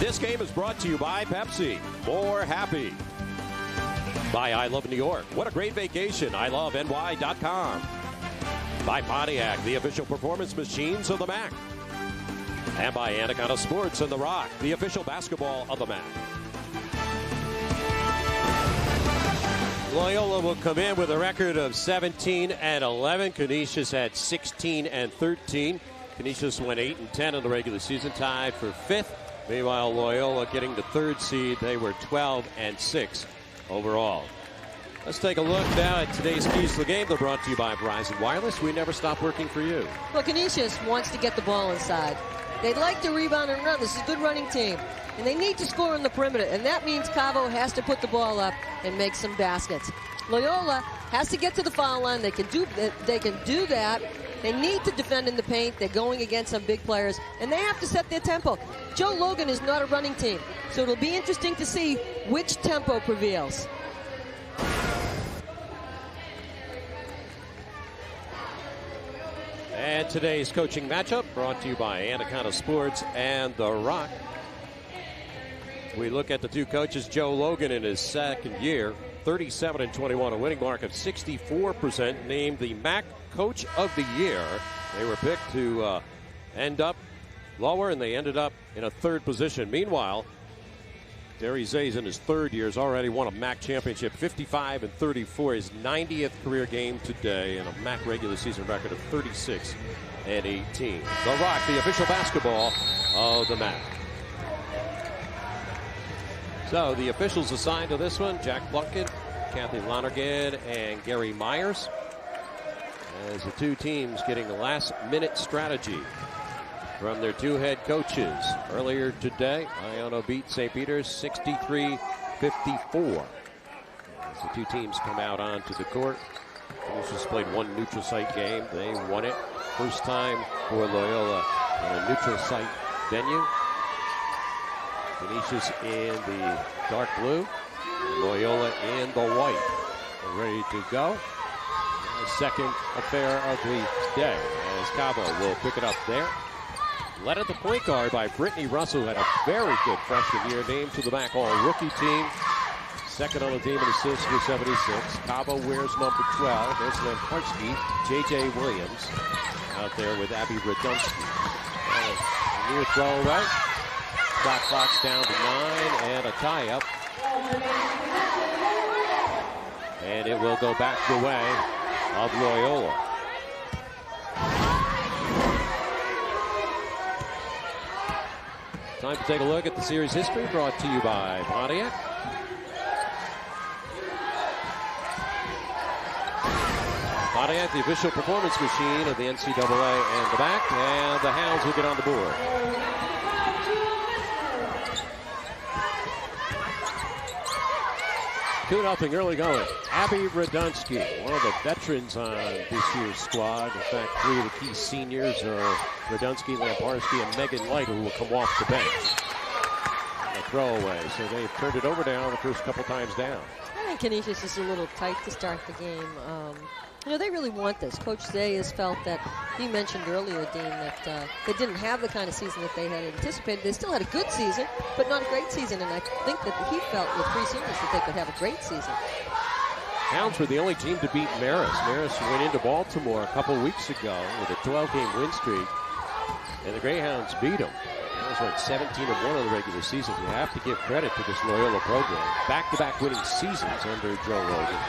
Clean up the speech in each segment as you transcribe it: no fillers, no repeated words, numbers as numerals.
This game is brought to you by Pepsi. More happy. By I Love New York. What a great vacation. ILoveNY.com. By Pontiac, the official performance machines of the MAAC. And by Anaconda Sports and The Rock, the official basketball of the MAAC. Loyola will come in with a record of 17-11. Canisius had 16-13. Canisius went 8-10 in the regular season, tied for 5th. Meanwhile, Loyola getting the 3rd seed. They were 12-6 overall. Let's take a look now at today's keys to the game. They're brought to you by Verizon Wireless. We never stop working for you. Well, Canisius wants to get the ball inside. They'd like to rebound and run. This is a good running team. And they need to score on the perimeter. And that means Cabo has to put the ball up and make some baskets. Loyola has to get to the foul line. They can do that. They need to defend in the paint. They're going against some big players. And they have to set their tempo. Joe Logan is not a running team. So it'll be interesting to see which tempo prevails. And today's coaching matchup brought to you by Anaconda Sports and The Rock. We look at the two coaches. Joe Logan in his 2nd year, 37-21, a winning mark of 64%, named the MAAC Coach of the Year. They were picked to end up lower, and they ended up in a 3rd position. Meanwhile, Derry Zay's in his 3rd year has already won a MAAC championship, 55-34, his 90th career game today, and a MAAC regular season record of 36-18. The Rock, the official basketball of the MAAC. So the officials assigned to this one, Jack Plunkett, Kathy Lonergan, and Gary Myers, as the two teams getting the last-minute strategy from their two head coaches. Earlier today, Iona beat St. Peter's 63-54. As the two teams come out onto the court, Canisius played one neutral site game. They won it. First time for Loyola in a neutral site venue. Canisius in the dark blue, Loyola in the white. They're ready to go. The second affair of the day as Cabo will pick it up there. Led at the point guard by Brittany Russell, who had a very good freshman year, named to the MAAC All-Rookie team. Second on the team in assists with 76. Cabo wears number 12. There's Lamparski, J.J. Williams out there with Abby Radunsky. Near throw right. Shot clock's down to 9 and a tie-up. And it will go back the way of Loyola. Time to take a look at the series history brought to you by Pontiac. Pontiac, the official performance machine of the NCAA and the MAAC, and the Hounds will get on the board. Two nothing early going. Abby Radunsky, one of the veterans on this year's squad. In fact, 3 of the key seniors are Radunsky, Lamparski, and Megan Light, who will come off the bench. A throwaway, so they've turned it over now the first couple times down. I think Canisius is a little tight to start the game. You know, they really want this. Coach Zay has felt that, he mentioned earlier, Dean, that they didn't have the kind of season that they had anticipated. They still had a good season, but not a great season, and I think that he felt with 3 seniors that they could have a great season. Hounds were the only team to beat Marist. Marist went into Baltimore a couple weeks ago with a 12-game win streak, and the Greyhounds beat them. Marist went 17-1 in the regular season. You have to give credit to this Loyola program. Back-to-back winning seasons under Joe Logan.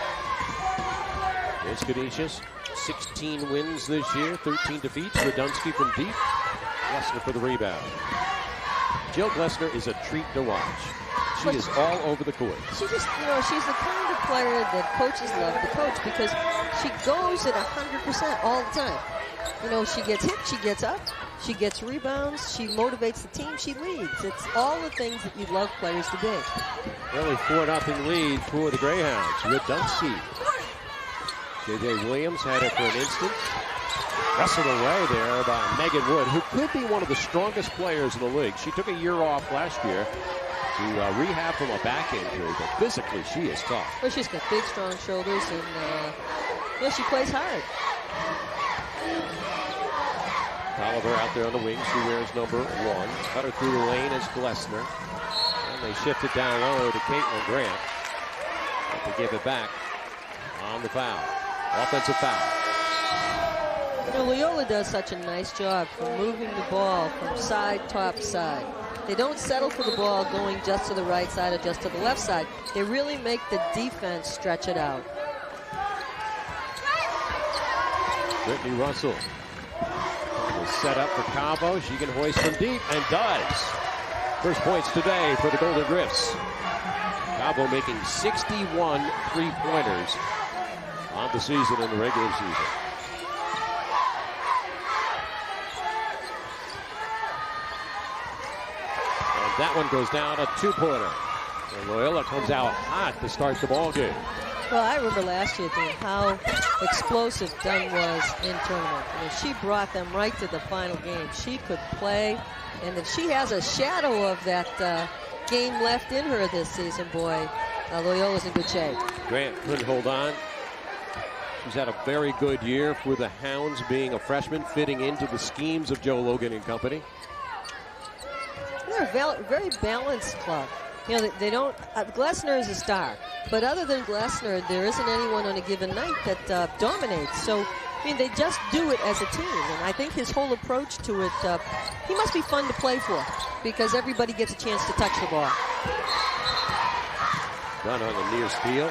Here's Canisius, 16 wins this year, 13 defeats. Radunsky from deep. Glessner for the rebound. Jill Glessner is a treat to watch. She is all over the court. She just, you know, she's the kind of player that coaches love to coach because she goes at 100% all the time. You know, she gets hit, she gets up, she gets rebounds, she motivates the team, she leads. It's all the things that you love players to do. Really 4-0 lead for the Greyhounds. Radunsky. J.J. Williams had it for an instant. Wrestled away there by Megan Wood, who could be one of the strongest players in the league. She took a year off last year to rehab from a back injury, but physically she is tough. Well, she's got big, strong shoulders, and she plays hard. Tolliver out there on the wing. She wears number 1. Cutter through the lane is Glessner. And they shift it down low to Caitlin Grant. But they give it back on the foul. Offensive foul. You know, Loyola does such a nice job from moving the ball from side, top, side. They don't settle for the ball going just to the right side or just to the left side. They really make the defense stretch it out. Brittany Russell is set up for Cabo. She can hoist from deep and does. First points today for the Golden Griffs. Cabo making 61 3-pointers on the season in the regular season. And that one goes down, a 2-pointer. And Loyola comes out hot to start the ball game. Well, I remember last year, Dean, how explosive Dunn was in tournament. I mean, she brought them right to the final game. She could play, and if she has a shadow of that game left in her this season, boy, Loyola's in good shape. Grant couldn't hold on. She's had a very good year for the Hounds, being a freshman, fitting into the schemes of Joe Logan and company. They're a very balanced club. You know, they don't. Glessner is a star, but other than Glessner, there isn't anyone on a given night that dominates. So, I mean, they just do it as a team, and I think his whole approach to it, he must be fun to play for because everybody gets a chance to touch the ball. Done on the near steal.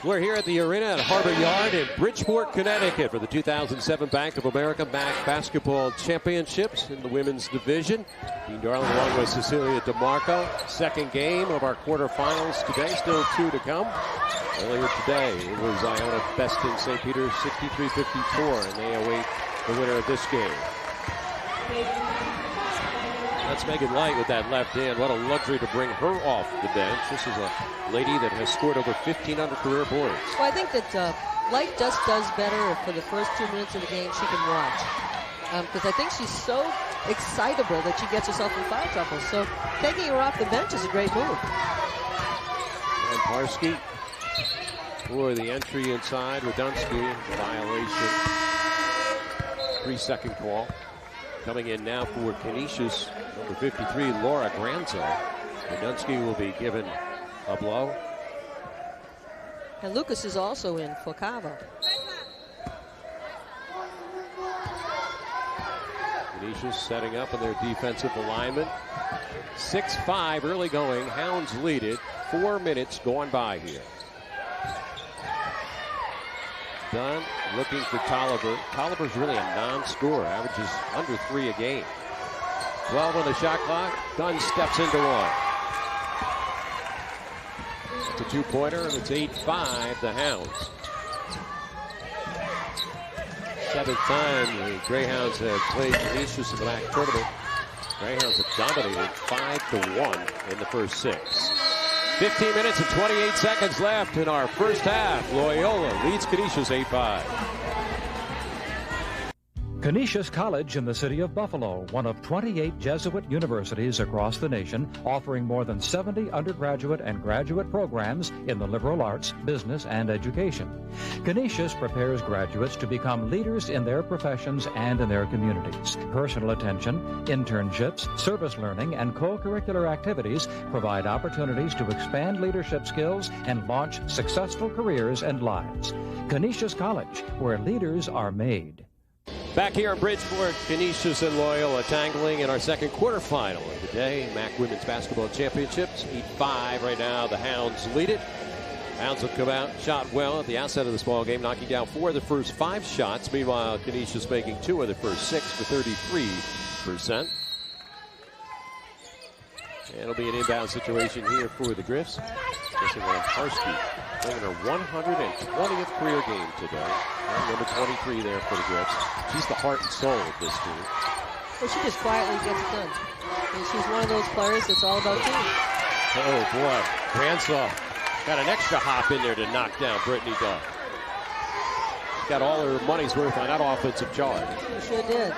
We're here at the arena at Harbor Yard in Bridgeport, Connecticut for the 2007 Bank of America MAAC Basketball Championships in the women's division. Dean Darling along with Cecilia DeMarco. Second game of our quarterfinals today. Still 2 to come. Earlier today, it was Iona besting St. Peter's 63-54, and they await the winner of this game. That's Megan Light with that left hand. What a luxury to bring her off the bench. This is a lady that has scored over 1,500 career points. Well, I think that Light just does better for the first 2 minutes of the game she can watch. Because I think she's so excitable that she gets herself in foul trouble. So taking her off the bench is a great move. And Parsky for the entry inside. Radunsky, violation. 3-second call. Coming in now for Canisius, number 53, Laura Granzo. Radunsky will be given a blow. And Lucas is also in for Cabo. Canisius setting up in their defensive alignment. 6-5 early going. Hounds lead it. 4 minutes going by here. Dunn looking for Tolliver. Tolliver's really a non-scorer, averages under 3 a game. 12 on the shot clock. Dunn steps into one. It's a 2-pointer, and it's 8-5, the Hounds. 7th time the Greyhounds have played Canisius in the MAAC tournament. Greyhounds have dominated 5-1 in the first 6. 15 minutes and 28 seconds left in our first half. Loyola leads Canisius 8-5. Canisius College in the city of Buffalo, one of 28 Jesuit universities across the nation, offering more than 70 undergraduate and graduate programs in the liberal arts, business, and education. Canisius prepares graduates to become leaders in their professions and in their communities. Personal attention, internships, service learning, and co-curricular activities provide opportunities to expand leadership skills and launch successful careers and lives. Canisius College, where leaders are made. Back here in Bridgeport, Canisius and Loyola tangling in our second quarterfinal of the day. MAAC Women's Basketball Championships, 8-5 right now. The Hounds lead it. Hounds have come out, shot well at the outset of this ball game, knocking down 4 of the first 5 shots. Meanwhile, Canisius making 2 of the first 6 for 33%. And it'll be an inbound situation here for the Griffs. Guessing on Parsky, bringing her 120th career game today. And number 23 there for the Griffs. She's the heart and soul of this team. Well, she just quietly gets it done. And she's one of those players that's all about team. Oh, boy. Gransaw got an extra hop in there to knock down Brittany Dunn. Got all her money's worth on that offensive charge. She sure did.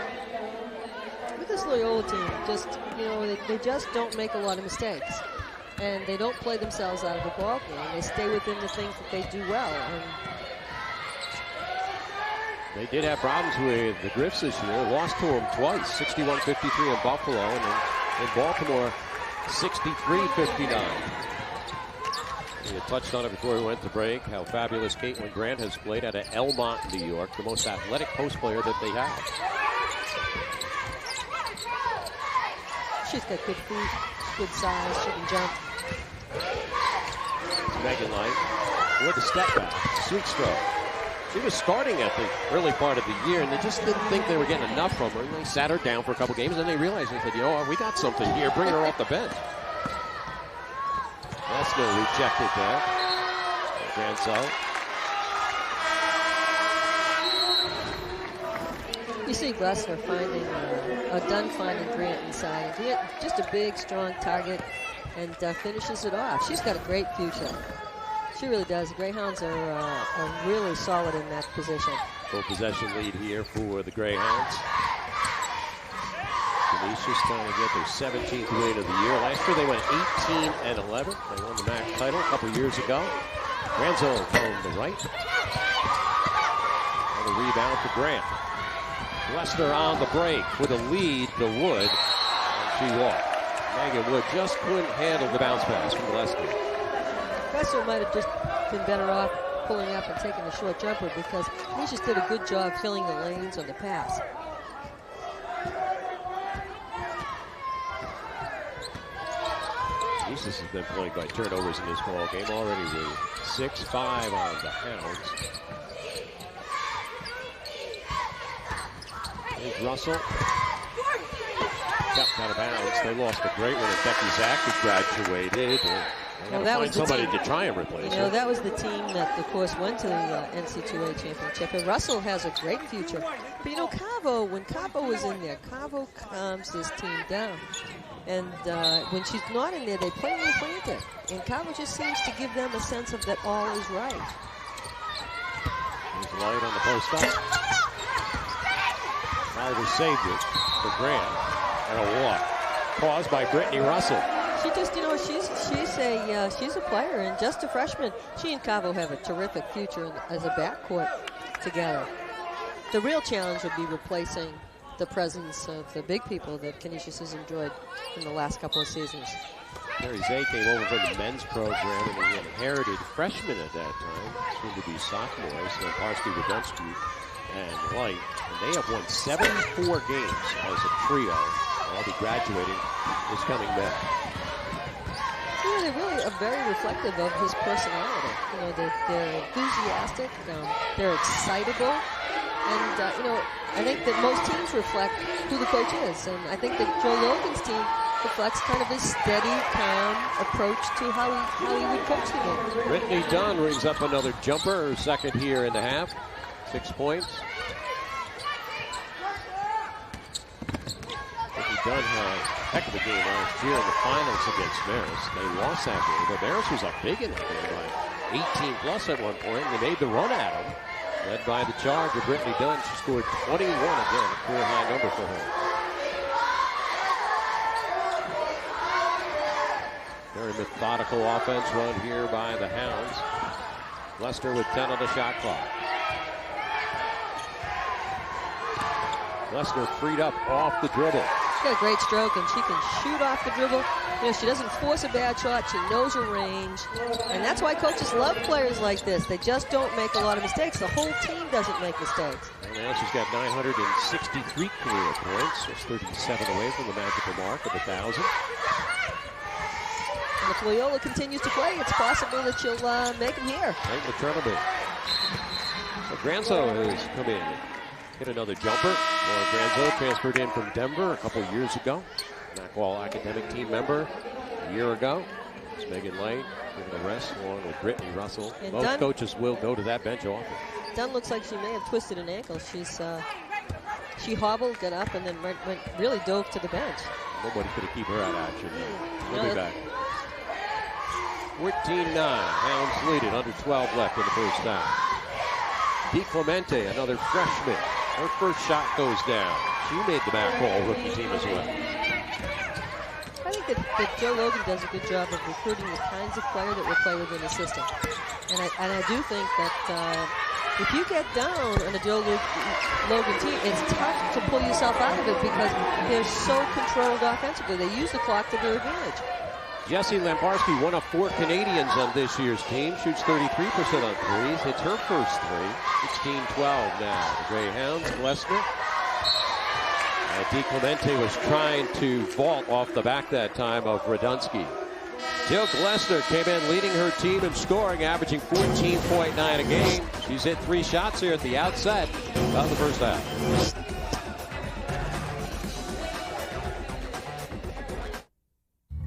With this Loyola team, just, you know, they just don't make a lot of mistakes. and they don't play themselves out of the ball game. They stay within the things that they do well. And they did have problems with the Griffs this year. Lost to them twice, 61-53 in Buffalo, and in Baltimore, 63-59. We had touched on it before we went to break, how fabulous Caitlin Grant has played out of Elmont, New York, the most athletic post player that they have. She's got good feet, good size, she can jump. Megan Light with a step back, sweet stroke. She was starting at the early part of the year, and they just didn't think they were getting enough from her. And they sat her down for a couple games, and they realized, they said, you know, we got something here. Bring her off the bench. Lesnar rejected that. Granso. You see Glessner finding, Dunn finding Grant inside. Just a big, strong target, and finishes it off. She's got a great future. She really does. The Greyhounds are really solid in that position. Full possession lead here for the Greyhounds. Canisius trying to get their 17th win of the year. Last year they went 18-11. They won the MAAC title a couple years ago. Granzo from the right. And a rebound for Grant. Lester on the break with a lead to Wood. And she walked. Megan Wood just couldn't handle the bounce pass from Lester. Lester might have just been better off pulling up and taking the short jumper, because he just did a good job filling the lanes on the pass. Jesus has been plagued by turnovers in this ball game already with 6-5 on the Hounds. Here's Russell. Kept out of bounds. They lost a great one, and Becky Zach has graduated. Well, that was somebody to try and replace her. That was the team that, of course, went to the NC2A championship. And Russell has a great future. But, Cavo, when Cavo was in there, Cavo calms this team down. And when she's not in there, they play more frantic. And Cavo just seems to give them a sense of that all is right. There's Light on the post up. Oliver saved it for Grant. And a walk. Caused by Brittany Russell. She just, she's a player and just a freshman. She and Cavo have a terrific future as a backcourt together. The real challenge would be replacing the presence of the big people that Canisius has enjoyed in the last couple of seasons. Terry Zay came over from the men's program, and he inherited freshmen at that time, soon to be sophomores, Parsky, Radunsky, and Light. And they have won 74 games as a trio. I'll be graduating this coming May. They're really very reflective of his personality. They're enthusiastic, they're excitable, and I think that most teams reflect who the coach is, and I think that Joe Logan's team reflects kind of his steady, calm approach to how he would coach the game. Brittany Dunn rings up another jumper, her second here in the half, 6 points. Dunn had a heck of a game last year in the finals against Marist. They lost that game, but Marist was up big in that game by 18 plus at one point. They made the run at him, led by the charge of Brittany Dunn. She scored 21 again, a career-high number for her. Very methodical offense run here by the Hounds. Lester with 10 on the shot clock. Lester freed up off the dribble. She's got a great stroke, and she can shoot off the dribble. She doesn't force a bad shot. She knows her range. And that's why coaches love players like this. They just don't make a lot of mistakes. The whole team doesn't make mistakes. And now she's got 963 career points. That's 37 away from the magical mark of 1,000. And if Loyola continues to play, it's possible that she'll make them here. Right in the tournament. So Granzo has come in. Hit another jumper. Laura Granzo transferred in from Denver a couple years ago. MAAC All-Academic team member a year ago. It's Megan Light giving the rest along with Brittany Russell. And most coaches will go to that bench often. Dunn looks like she may have twisted an ankle. She hobbled, got up, and then really dove to the bench. Nobody could keep her out of action. We'll be back. 14-9. Hounds lead it. Under 12 left in the first half. Di Clemente, another freshman. Her first shot goes down. She made the MAAC All-Rookie team as well. I think think that Joe Logan does a good job of recruiting the kinds of player that will play within the system. And I do think that if you get down on a Joe Logan team, it's tough to pull yourself out of it because they're so controlled offensively. They use the clock to their advantage. Jesse Lamparski, one of 4 Canadians on this year's team, shoots 33% on threes, hits her first three, 16-12 now. The Greyhounds, Glessner. And DiClemente was trying to vault off the back that time of Radunsky. Jill Glessner came in leading her team in scoring, averaging 14.9 a game. She's hit 3 shots here at the outset of the first half.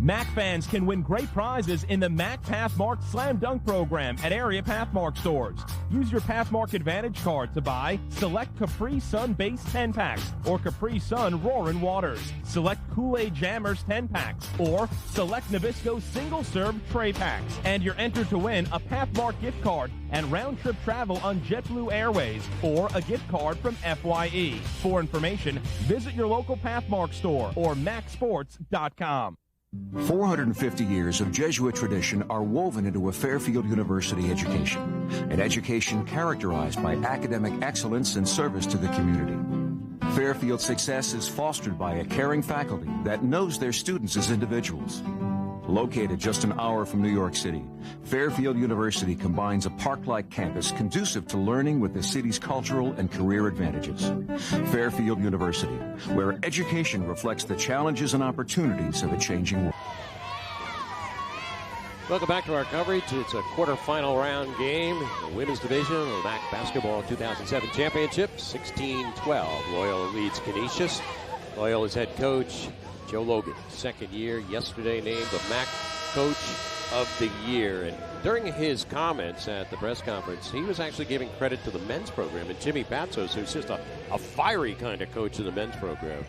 MAAC fans can win great prizes in the MAAC Pathmark Slam Dunk Program at area Pathmark stores. Use your Pathmark Advantage card to buy select Capri Sun Base 10-packs or Capri Sun Roaring Waters. Select Kool-Aid Jammers 10-packs or select Nabisco single-serve tray packs. And you're entered to win a Pathmark gift card and round-trip travel on JetBlue Airways or a gift card from FYE. For information, visit your local Pathmark store or MAACsports.com. 450 years of Jesuit tradition are woven into a Fairfield University education, an education characterized by academic excellence and service to the community. Fairfield's success is fostered by a caring faculty that knows their students as individuals. Located just an hour from New York City, Fairfield University combines a park-like campus conducive to learning with the city's cultural and career advantages. Fairfield University, where education reflects the challenges and opportunities of a changing world. Welcome back to our coverage. It's a quarterfinal round game in the women's division of the MAAC Basketball 2007 Championship. 16-12. Loyola leads Canisius. Loyola's head coach, Joe Logan, second year, yesterday named the MAAC Coach of the Year. And during his comments at the press conference, he was actually giving credit to the men's program and Jimmy Patsos, who's just a fiery kind of coach in the men's program.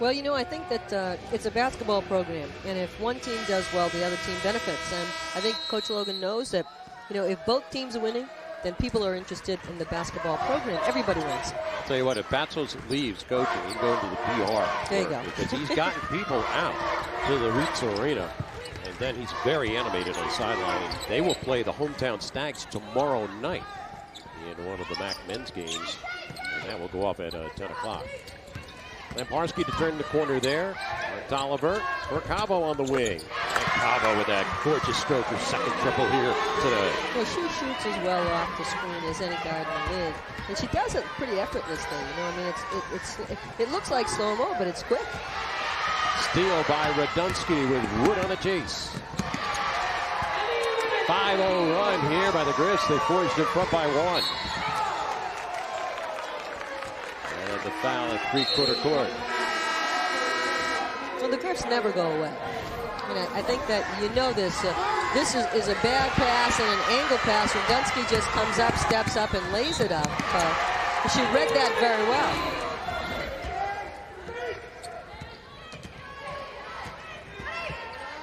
Well, you know, I think that it's a basketball program, and if one team does well, the other team benefits. And I think Coach Logan knows that, you know, if both teams are winning, then people are interested in the basketball program. Everybody wins. I'll tell you what, if Patsos leaves coaching, he's going to the PR. There you go. Because he's gotten people out to the Reitz Arena. And then he's very animated on the sideline. They will play the hometown Stags tomorrow night in one of the MAAC men's games. And that will go off at 10 o'clock. Lamparski to turn the corner there. Oliver for Cabo on the wing. And Cabo with that gorgeous stroke, her second triple here today. Well, she shoots as well off the screen as any guard in the league. And she does it pretty effortlessly. You know, I mean, it looks like slow-mo, but it's quick. Steal by Radunsky with Wood on the chase. 5-0 run here by the Griffs. They forged in front by 1. And the foul at three-quarter court. Well, the Griffs never go away. I mean, I think that you know this. This is a bad pass and an angle pass. Radunsky just comes up, steps up, and lays it up. She read that very well.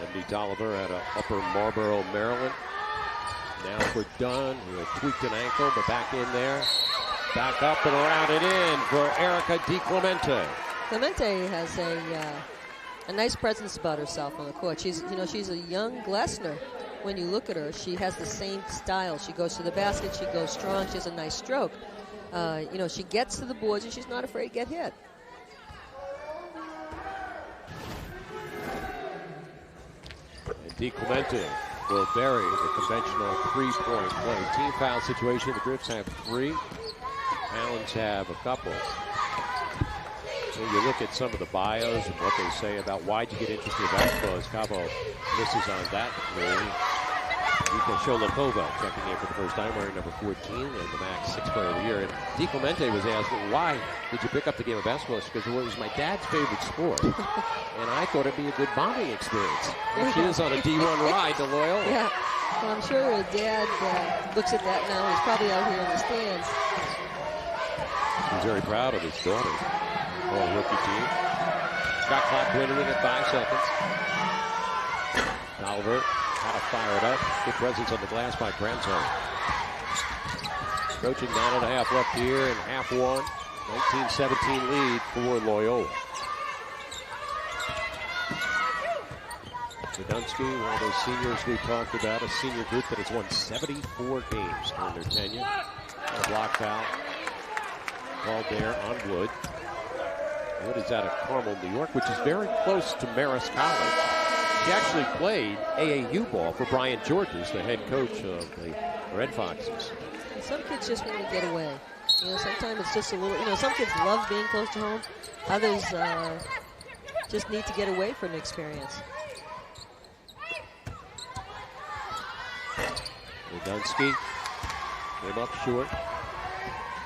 M.D. Tolliver at Upper Marlboro, Maryland. Now for Dunn, who had tweaked an ankle, but back in there. Back up and around and in for Erica DiClemente. Clemente has a nice presence about herself on the court. She's a young Glessner. When you look at her, she has the same style. She goes to the basket, she goes strong, she has a nice stroke. She gets to the boards and she's not afraid to get hit. And DiClemente will bury the conventional three-point play. Team foul situation, the Griffs have 3. Hounds have a couple. So you look at some of the bios and what they say about why'd you get interested in basketball as Cabo misses on that play. Vika Sholokova checking in for the first time wearing number 14 and the MAAC 6th player of the year. And DiClemente was asked, well, why did you pick up the game of basketball? She goes, well, it was my dad's favorite sport. And I thought it'd be a good bonding experience. And she is on a D1 ride to Loyola. Yeah. Well, I'm sure her dad looks at that now. He's probably out here in the stands. He's very proud of his daughter. All rookie team. Shot clock dwindling at 5 seconds. Oliver how to fire it up. Good presence on the glass by Granzon. Approaching 9.5 left here in half one. 19-17 lead for Loyola. Radunsky, one of those seniors we talked about, a senior group that has won 74 games during their tenure. A block foul called there on Wood. Wood is out of Carmel, New York, which is very close to Marist College. She actually played AAU ball for Brian Georges, the head coach of the Red Foxes. And some kids just want to get away. You know, sometimes it's just a little, you know, some kids love being close to home. Others just need to get away from the experience. Radunsky came up short.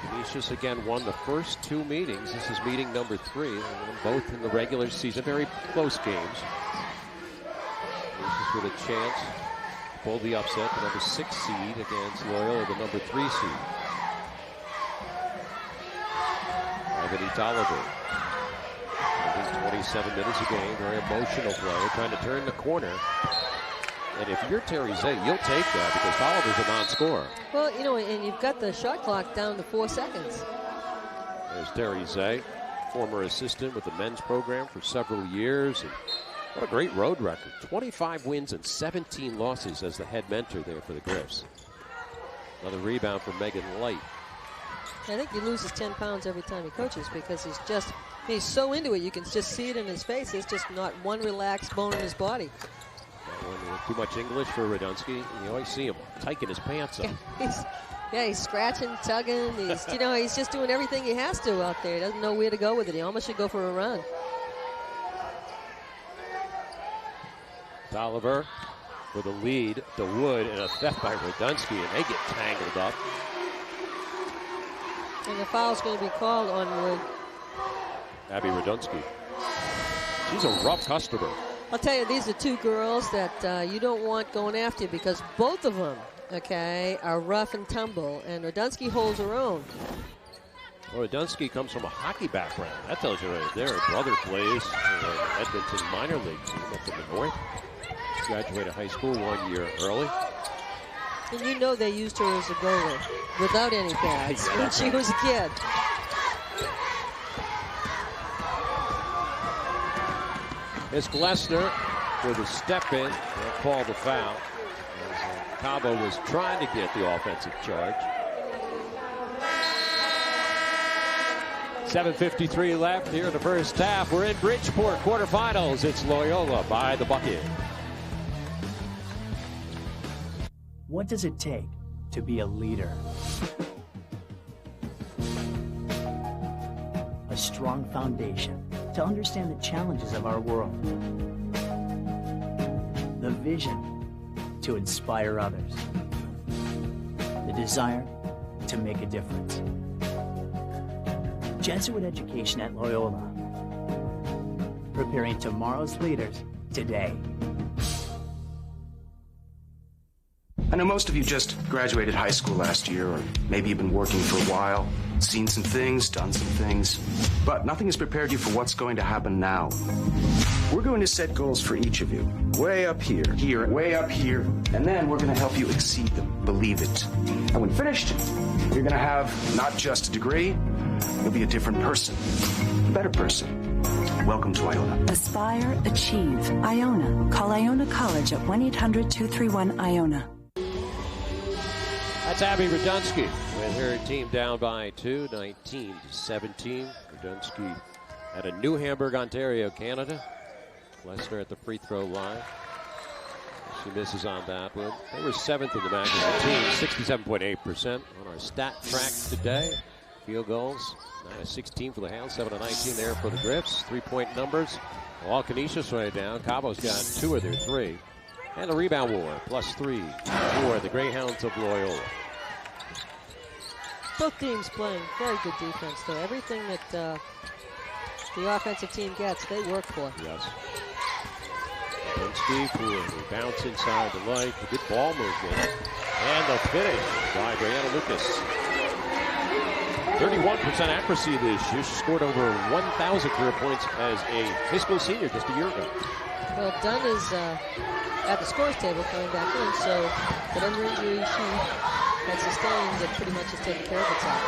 Canisius again won the first 2 meetings. This is meeting number 3. Both in the regular season. Very close games. Canisius with a chance to pull the upset. The number 6 seed against Loyola, the number 3 seed. Ivan Oliver. 27 minutes a game. Very emotional player. Trying to turn the corner. And if you're Terry Zay, you'll take that because Oliver's a non-scorer. Well, you know, and you've got the shot clock down to 4 seconds. There's Terry Zay, former assistant with the men's program for several years. And what a great road record. 25 wins and 17 losses as the head mentor there for the Griffs. Another rebound for Megan Light. I think he loses 10 pounds every time he coaches because he's so into it. You can just see it in his face. There's just not one relaxed bone in his body. Too much English for Radunsky. You always see him tighten his pants up. He's scratching, tugging. He's just doing everything he has to out there. He doesn't know where to go with it. He almost should go for a run. Oliver with a lead to Wood and a theft by Radunsky, and they get tangled up. And the foul's going to be called on Wood. Abby Radunsky. She's a rough customer. I'll tell you, these are 2 girls that you don't want going after you because both of them, okay, are rough and tumble, and Radunsky holds her own. Well, Radunsky comes from a hockey background. That tells you right there. Her brother plays for Edmonton minor league team up in the north. She graduated high school 1 year early. And you know they used her as a goalie without any pads when she was a kid. It's Glessner with a step in and call the foul. As Cabo was trying to get the offensive charge. 7:53 left here in the first half. We're in Bridgeport quarterfinals. It's Loyola by the bucket. What does it take to be a leader? A strong foundation to understand the challenges of our world. The vision to inspire others. The desire to make a difference. Jesuit education at Loyola. Preparing tomorrow's leaders today. I know most of you just graduated high school last year, or maybe you've been working for a while, seen some things, done some things, but nothing has prepared you for what's going to happen now. We're going to set goals for each of you, way up here, way up here, and then we're going to help you exceed them, believe it. And when finished, you're going to have not just a degree, you'll be a different person, a better person. Welcome to Iona. Aspire, achieve. Iona. Call Iona College at 1-800-231-IONA. That's Abby Radunsky with her team down by 2, 19-17. Radunsky out of New Hamburg, Ontario, Canada. Glessner at the free throw line. She misses on that one. They were 7th in the MAAC as a team, 67.8% on our stat track today. Field goals, 9-16 for the Hounds, 7-19 there for the Griffs. 3-point numbers, all Canisius right down. Cabo's got 2 of their 3. And the rebound war, +3 for the Greyhounds of Loyola. Both teams playing very good defense, though. Everything that the offensive team gets, they work for. Yes. Radunsky for a bounce inside the light. A good ball movement. And the finish by Brianna Lucas. 31% accuracy this year. She scored over 1,000 career points as a high school senior just a year ago. Well, Dunn is at the scores table coming back in, so whatever injury she had sustained, it pretty much has taken care of itself.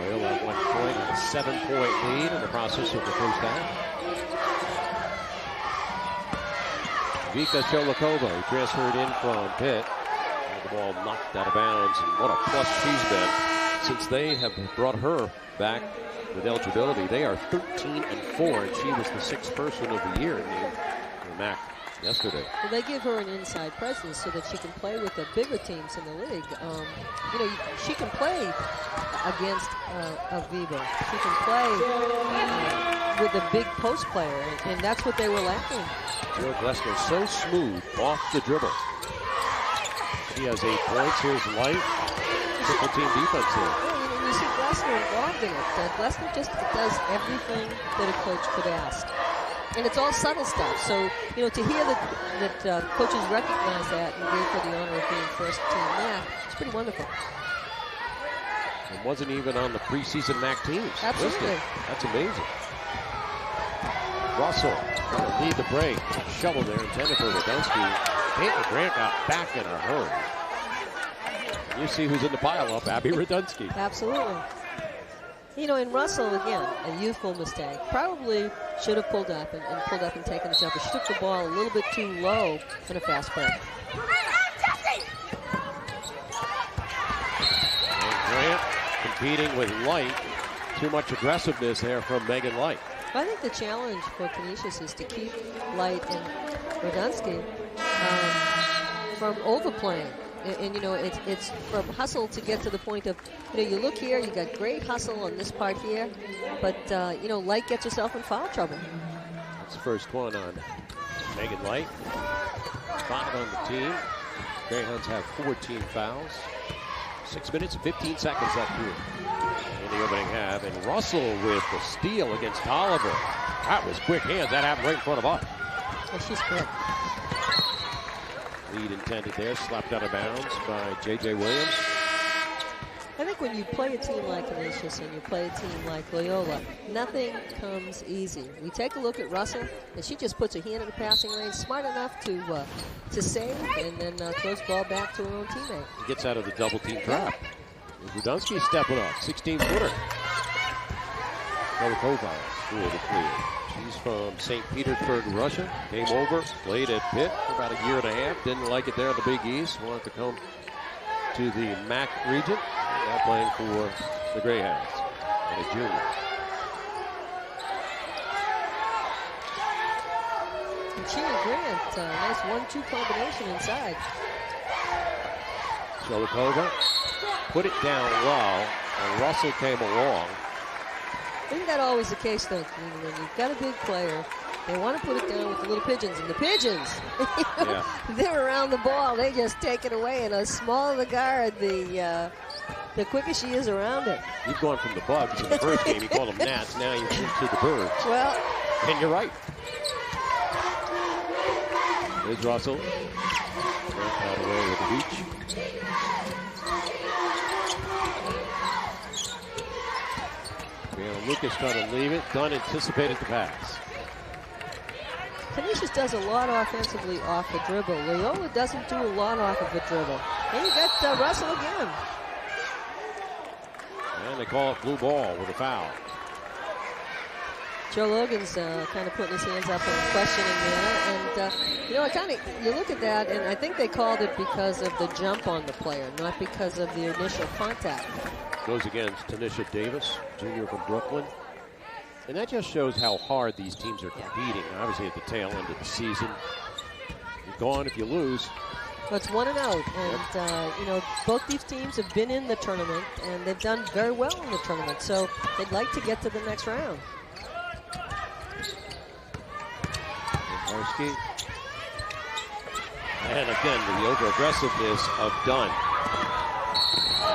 Loyola at 1 point and a 7-point lead in the process of the first half. Vika Cholikova, who transferred in from Pitt. And the ball knocked out of bounds, and what a plus she's been since they have brought her back with eligibility. They are 13-4, and she was the 6th person of the year in the MAAC yesterday. Well, they give her an inside presence so that she can play with the bigger teams in the league. You know, she can play against a Weber. She can play with a big post player, and that's what they were lacking. Jill Glessner so smooth off the dribble. She has 8 points. Here's Light. Triple team defense here. And you see Glessner involved in it. Glessner just does everything that a coach could ask. And it's all subtle stuff. So, you know, to hear that coaches recognize that and gave her the honor of being first team MAAC, it's pretty wonderful. It wasn't even on the preseason MAAC teams. Absolutely. Listed. That's amazing. Russell trying to lead the break. Shovel there intended for Radunski. Caitlin Grant got back in a hurry. You see who's in the pile-up, Abby Radunski. Absolutely. You know, in Russell, again, a youthful mistake. Probably should have pulled up and taken the jumper. She took the ball a little bit too low in a fast break. And Grant competing with Light. Too much aggressiveness there from Megan Light. I think the challenge for Canisius is to keep Light and Radunski from overplaying. And you know, it's from hustle to get to the point of, you know, you look here, you got great hustle on this part here, but, you know, Light gets herself in foul trouble. That's the first one on Megan Light. 5 on the team. Greyhounds have 14 fouls. 6 minutes and 15 seconds left here in the opening half. And Russell with the steal against Oliver. That was quick hands. That happened right in front of us. Well, she's quick. Lead intended there, slapped out of bounds by J.J. Williams. I think when you play a team like Canisius and you play a team like Loyola, nothing comes easy. We take a look at Russell, and she just puts her hand in the passing lane, smart enough to save, and then throws the ball back to her own teammate. Gets out of the double team trap. Radunski stepping up, 16-footer. Cholikova through the clear. She's from St. Petersburg, Russia. Came over, played at Pitt for about a year and a half. Didn't like it there in the Big East. Wanted to come to the MAAC region. Now playing for the Greyhounds and a junior. And she and Grant, nice 1-2 combination inside. Cholikova put it down low, and Russell came along. Isn't that always the case, though? When you've got a big player, they want to put it down with the little pigeons. And the pigeons, Yeah. they're around the ball. They just take it away. And the smaller the guard, the quicker she is around it. You've gone from the Bugs in the first game. You called them Gnats. Now you've moved to the Birds. Well, and you're right. There's Russell. Out away with the beach. Lucas trying to leave it. Dunn anticipated the pass. Canisius does a lot offensively off the dribble. Loyola doesn't do a lot off of the dribble. And you got Russell again. And they call it blue ball with a foul. Joe Logan's kind of putting his hands up in a questioning manner. And, you know, you look at that, and I think they called it because of the jump on the player, not because of the initial contact. Goes against Tanisha Davis, junior from Brooklyn. And that just shows how hard these teams are competing, obviously at the tail end of the season. You're gone if you lose. Well, it's 1-0. And, you know, both these teams have been in the tournament, and they've done very well in the tournament. So they'd like to get to the next round. Marski. And again, the over-aggressiveness of Dunn.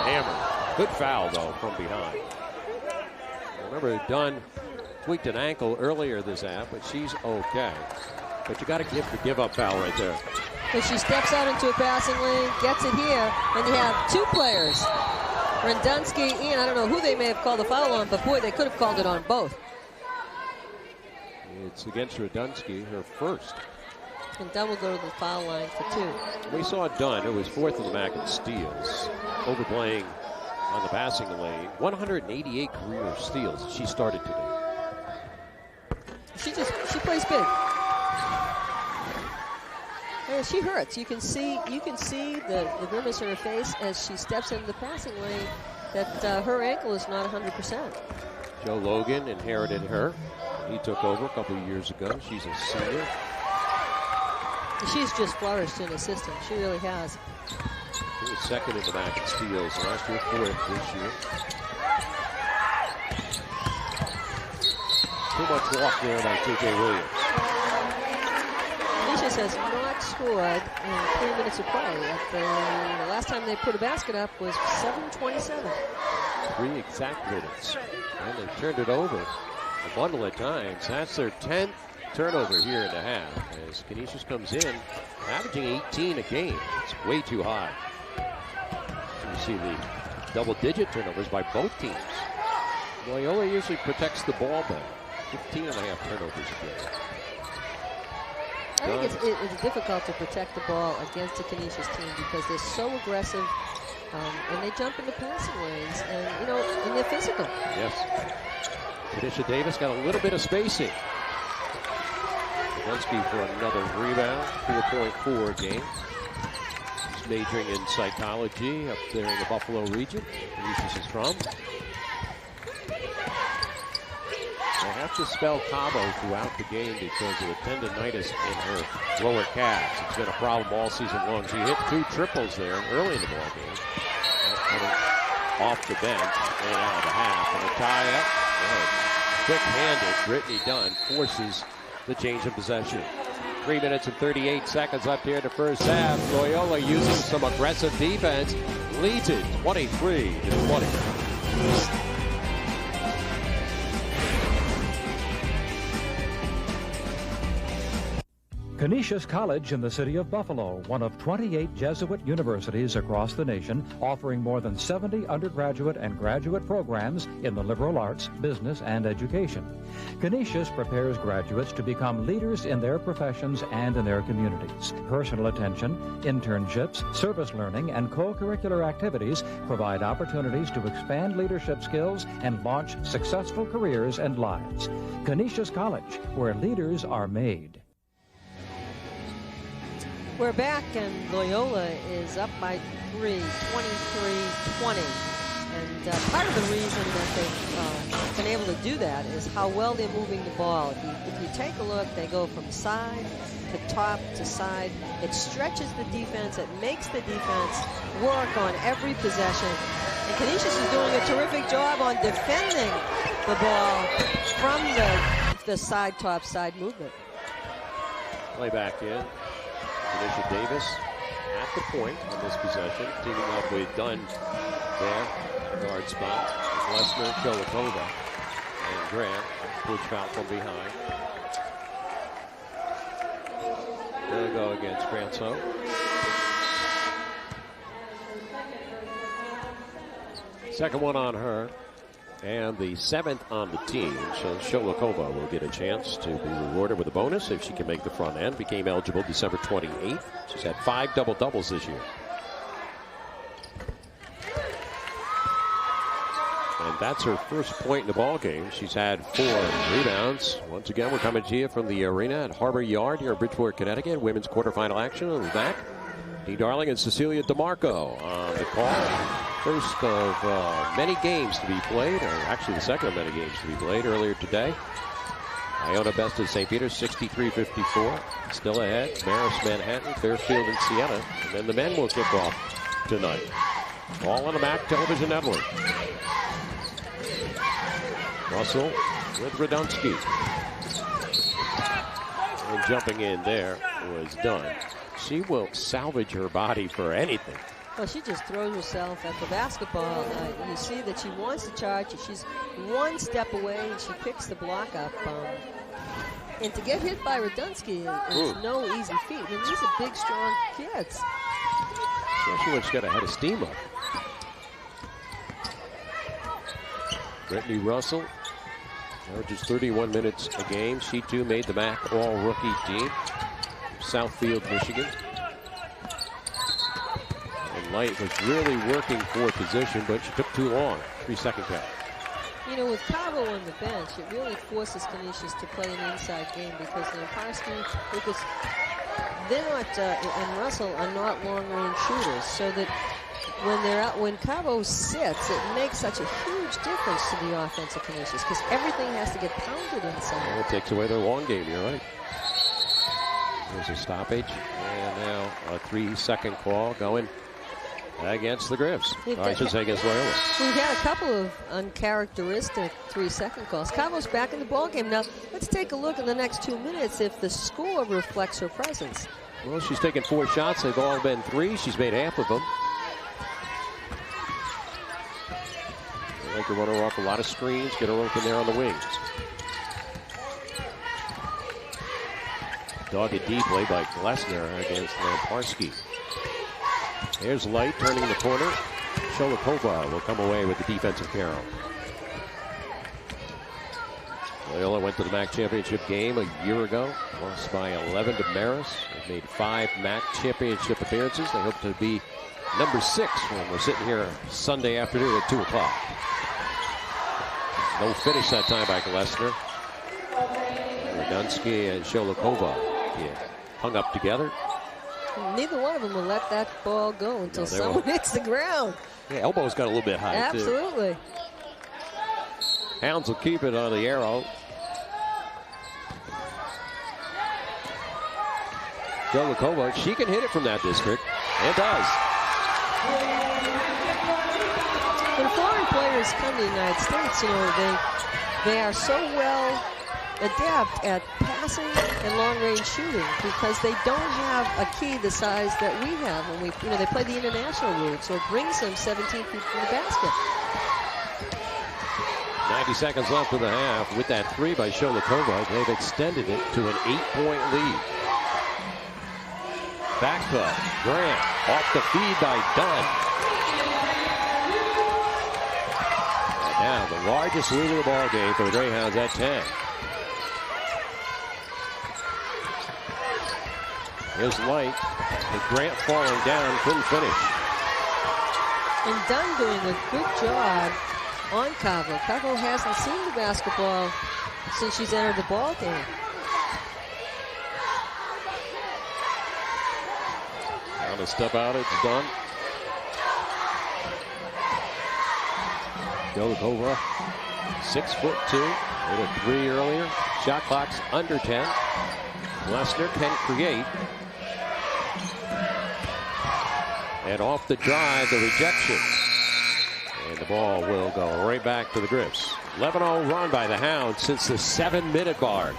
Hammer. Good foul, though, from behind. Remember, Dunn tweaked an ankle earlier this half, but she's okay. But you got to give the give-up foul right there. But she steps out into a passing lane, gets it here, and you have two players. Radunski and I don't know who they may have called the foul on, but boy, they could have called it on both. It's against Radunski, her first. And Dunn will go to the foul line for 2. We saw Dunn, who was 4th in the MAAC in steals, overplaying on the passing lane. 188 career steals she started today. She plays big. And she hurts. You can see the grimace on her face as she steps into the passing lane that her ankle is not 100%. Joe Logan inherited her. He took over a couple of years ago. She's a senior. She's just flourished in a system. She really has. She was second in the MAAC in steals last year, fourth this year. Too much walk there by T.J. Williams. Canisius has not scored in 3 minutes of play. The last time they put a basket up was 7:27. 3 exact minutes. And they turned it over a bundle of times. That's their 10th turnover here in the half as Canisius comes in, averaging 18 a game. It's way too high. You see the double-digit turnovers by both teams. Loyola usually protects the ball better. 15 and a half turnovers a game. I think it's difficult to protect the ball against a Canisius team because they're so aggressive and they jump into passing lanes and and they're physical. Yes. Tanisha Davis got a little bit of spacing. Dunsky for another rebound, 4.4 a game. He's majoring in psychology up there in the Buffalo region. Canisius is from. They have to spell Cabo throughout the game because of the tendonitis in her lower calves. It's been a problem all season long. She hit 2 triples there early in the ball game. Off the bench and out of the half. And a tie-up. Quick-handed. Brittany Dunn forces the change of possession. 3 minutes and 38 seconds left here in the first half. Loyola using some aggressive defense. Leads it 23-20. Canisius College in the city of Buffalo, one of 28 Jesuit universities across the nation, offering more than 70 undergraduate and graduate programs in the liberal arts, business, and education. Canisius prepares graduates to become leaders in their professions and in their communities. Personal attention, internships, service learning, and co-curricular activities provide opportunities to expand leadership skills and launch successful careers and lives. Canisius College, where leaders are made. We're back, and Loyola is up by 3, 23-20. And part of the reason that they've been able to do that is how well they're moving the ball. If you take a look, they go from side to top to side. It stretches the defense. It makes the defense work on every possession. And Canisius is doing a terrific job on defending the ball from the side, top, side movement. Play back in. Tanisha Davis at the point on this possession, teaming up with Dunn there, the guard spot. Lesnar, Sholokova, and Grant. Push foul from behind. They'll go against Grantso. Second one on her, and the 7th on the team. So Sholokova will get a chance to be rewarded with a bonus if she can make the front end. Became eligible December 28th. She's had 5 double-doubles this year. And that's her first point in the ball game. She's had 4 rebounds. Once again, we're coming to you from the arena at Harbor Yard here in Bridgeport, Connecticut. Women's quarterfinal action on the back. Dee Darling and Cecilia DeMarco on the call. First of many games to be played, or actually the second of many games to be played earlier today. Iona bested St. Peter's 63-54. Still ahead, Marist, Manhattan, Fairfield, and Siena. And then the men will kick off tonight. All on the MAAC television network. Russell with Radunsky. And jumping in there was Dunn. She will salvage her body for anything. Well, she just throws herself at the basketball. You see that she wants to charge. She's one step away, and she picks the block up. And to get hit by Radunsky is no easy feat. And these are big, strong kids. Especially when she's got a head of steam up. Brittany Russell averages 31 minutes a game. She, too, made the MAAC all-rookie team. Southfield, Michigan. And Light was really working for position, but she took too long. 3-second count. You know, with Cabo on the bench, it really forces Canisius to play an inside game because Lamparski, Lucas they're not, and Russell are not long-range shooters, so that when Cabo sits, it makes such a huge difference to the offense of Canisius because everything has to get pounded inside. Well, it takes away their long game. You're right. There's a stoppage, and now a 3-second call going against the Griffs. I should say against Loyola. We've had a couple of uncharacteristic 3-second calls. Cabo's back in the ballgame. Now, let's take a look in the next 2 minutes if the score reflects her presence. Well, she's taken 4 shots. They've all been 3. She's made half of them. They like to run her off a lot of screens, get her open there on the wings. Dogged deeply by Glessner against Lamparski. Here's Light turning the corner. Sholikova will come away with the defensive carry. Loyola went to the MAAC championship game a year ago. Lost by 11 to Maris. They've made 5 MAAC championship appearances. They hope to be number 6 when we're sitting here Sunday afternoon at 2 o'clock. No finish that time by Glessner. Radunsky and Sholikova hung up together. Neither one of them will let that ball go until someone hits the ground. Yeah, elbow's got a little bit high, Absolutely. too. Hounds will keep it on the arrow. Sholikova, she can hit it from that district, and does. When foreign players come to the United States, you know, they are so well adept at passing and long-range shooting because they don't have a key the size that we have when they play the international route, so it brings them 17 feet from the basket. 90 seconds left in the half. With that 3 by Sholikova, they've extended it to an 8-point lead. Back cut, Grant off the feed by Dunn. And now the largest lead of the ball game for the Greyhounds at 10. Here's Light, and Grant falling down, couldn't finish. And Dunn doing a good job on Cabo. Cabo hasn't seen the basketball since she's entered the ball game. On a step out, it's done. Sholikova, 6'2", hit a 3 earlier. Shot clock's under 10. Glessner can create. And off the drive, the rejection. And the ball will go right back to the Griffs. 11-0 run by the Hounds since the 7-minute mark.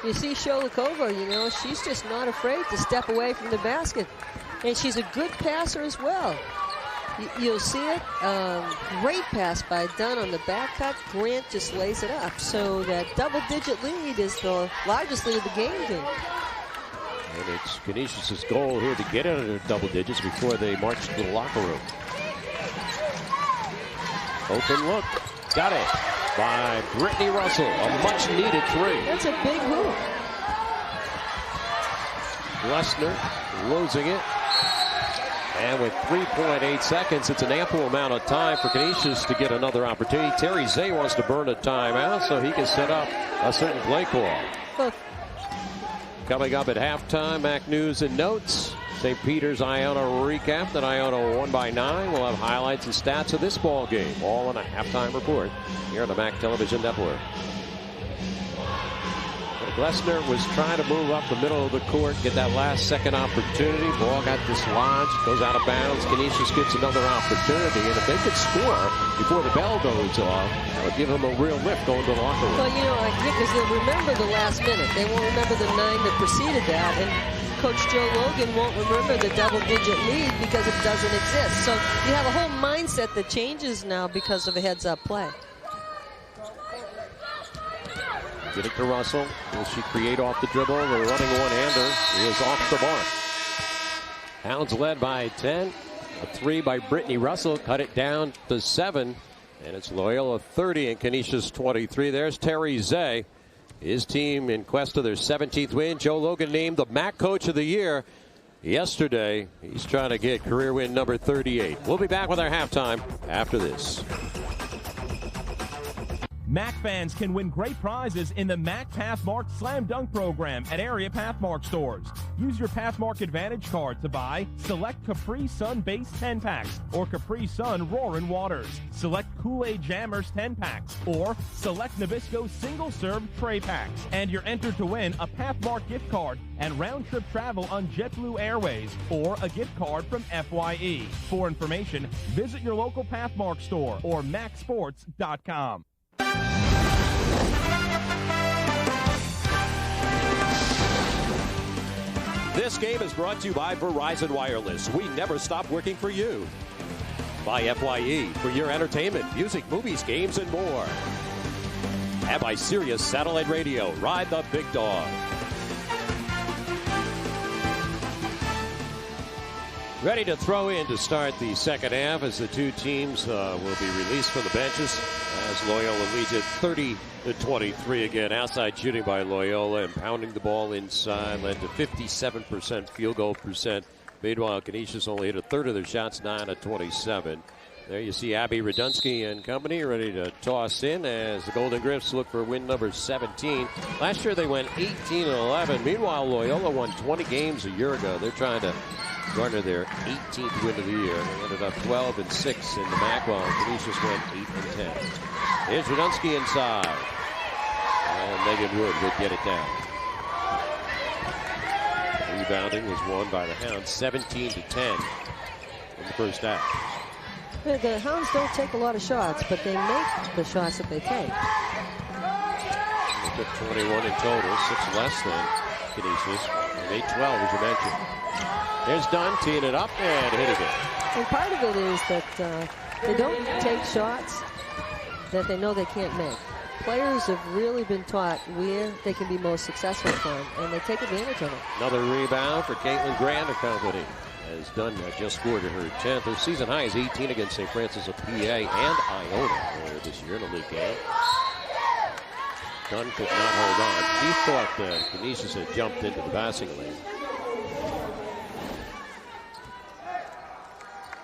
You see Sholikova, you know, she's just not afraid to step away from the basket. And she's a good passer as well. You'll see it. Great pass by Dunn on the back cut. Grant just lays it up. So that double-digit lead is the largest lead of the game. And it's Canisius' goal here to get into double digits before they march to the locker room. Open look. Got it by Brittany Russell. A much-needed 3. That's a big hoop. Glessner losing it. And with 3.8 seconds, it's an ample amount of time for Canisius to get another opportunity. Terry Zay wants to burn a timeout so he can set up a certain play call. Look. Coming up at halftime, MAAC News and Notes. St. Peter's Iona recap. Then Iona won by 9. We'll have highlights and stats of this ball game, all in a halftime report here on the MAAC Television Network. Glessner was trying to move up the middle of the court, get that last second opportunity. Ball got dislodged, goes out of bounds. Canisius gets another opportunity, and if they could score before the bell goes off, that would give them a real lift going to the locker room. Well, you know, because they'll remember the last minute. They won't remember the 9 that preceded that, and Coach Joe Logan won't remember the double-digit lead because it doesn't exist. So you have a whole mindset that changes now because of a heads-up play. Get it to Russell. Will she create off the dribble? The running one-hander is off the mark. Hounds led by 10. A 3 by Brittany Russell. Cut it down to 7. And it's Loyola 30 and Canisius 23. There's Terry Zay. His team in quest of their 17th win. Joe Logan named the MAAC Coach of the Year yesterday. He's trying to get career win number 38. We'll be back with our halftime after this. MAAC fans can win great prizes in the MAAC Pathmark Slam Dunk program at area Pathmark stores. Use your Pathmark Advantage card to buy select Capri Sun Base 10-packs or Capri Sun Roaring Waters. Select Kool-Aid Jammers 10-packs or select Nabisco single-serve tray packs. And you're entered to win a Pathmark gift card and round-trip travel on JetBlue Airways or a gift card from FYE. For information, visit your local Pathmark store or MAACsports.com. This game is brought to you by Verizon Wireless. We never stop working for you. By FYE for your entertainment, music, movies, games, and more. And by Sirius Satellite Radio. Ride the big dog. Ready to throw in to start the second half as the two teams will be released from the benches as Loyola leads it 30-23 again. Outside shooting by Loyola and pounding the ball inside led to 57% field goal percent. Meanwhile, Canisius only hit a third of their shots, 9-27. There you see Abby Radunsky and company ready to toss in as the Golden Griffs look for win number 17. Last year they went 18-11. Meanwhile, Loyola won 20 games a year ago. They're trying to garner their 18th win of the year. They ended up 12-6 in the MAAC, while Canisius went 8-10. Here's Radunsky inside. And Megan Wood would get it down. Rebounding was won by the Hounds 17-10 in the first half. The Hounds don't take a lot of shots, but they make the shots that they take. They took 21 in total, 6 less than Canisius, and 8-12 as you mentioned. There's Dunn teeing it up and hitting it. And part of it is that they don't take shots that they know they can't make. Players have really been taught where they can be most successful from, and they take advantage of it. Another rebound for Caitlin Grant and company. As Dunn just scored her 10th. Her season high is 18 against St. Francis of PA and Iona earlier this year in a league game. Dunn could not hold on. He thought Canisius had jumped into the passing lane.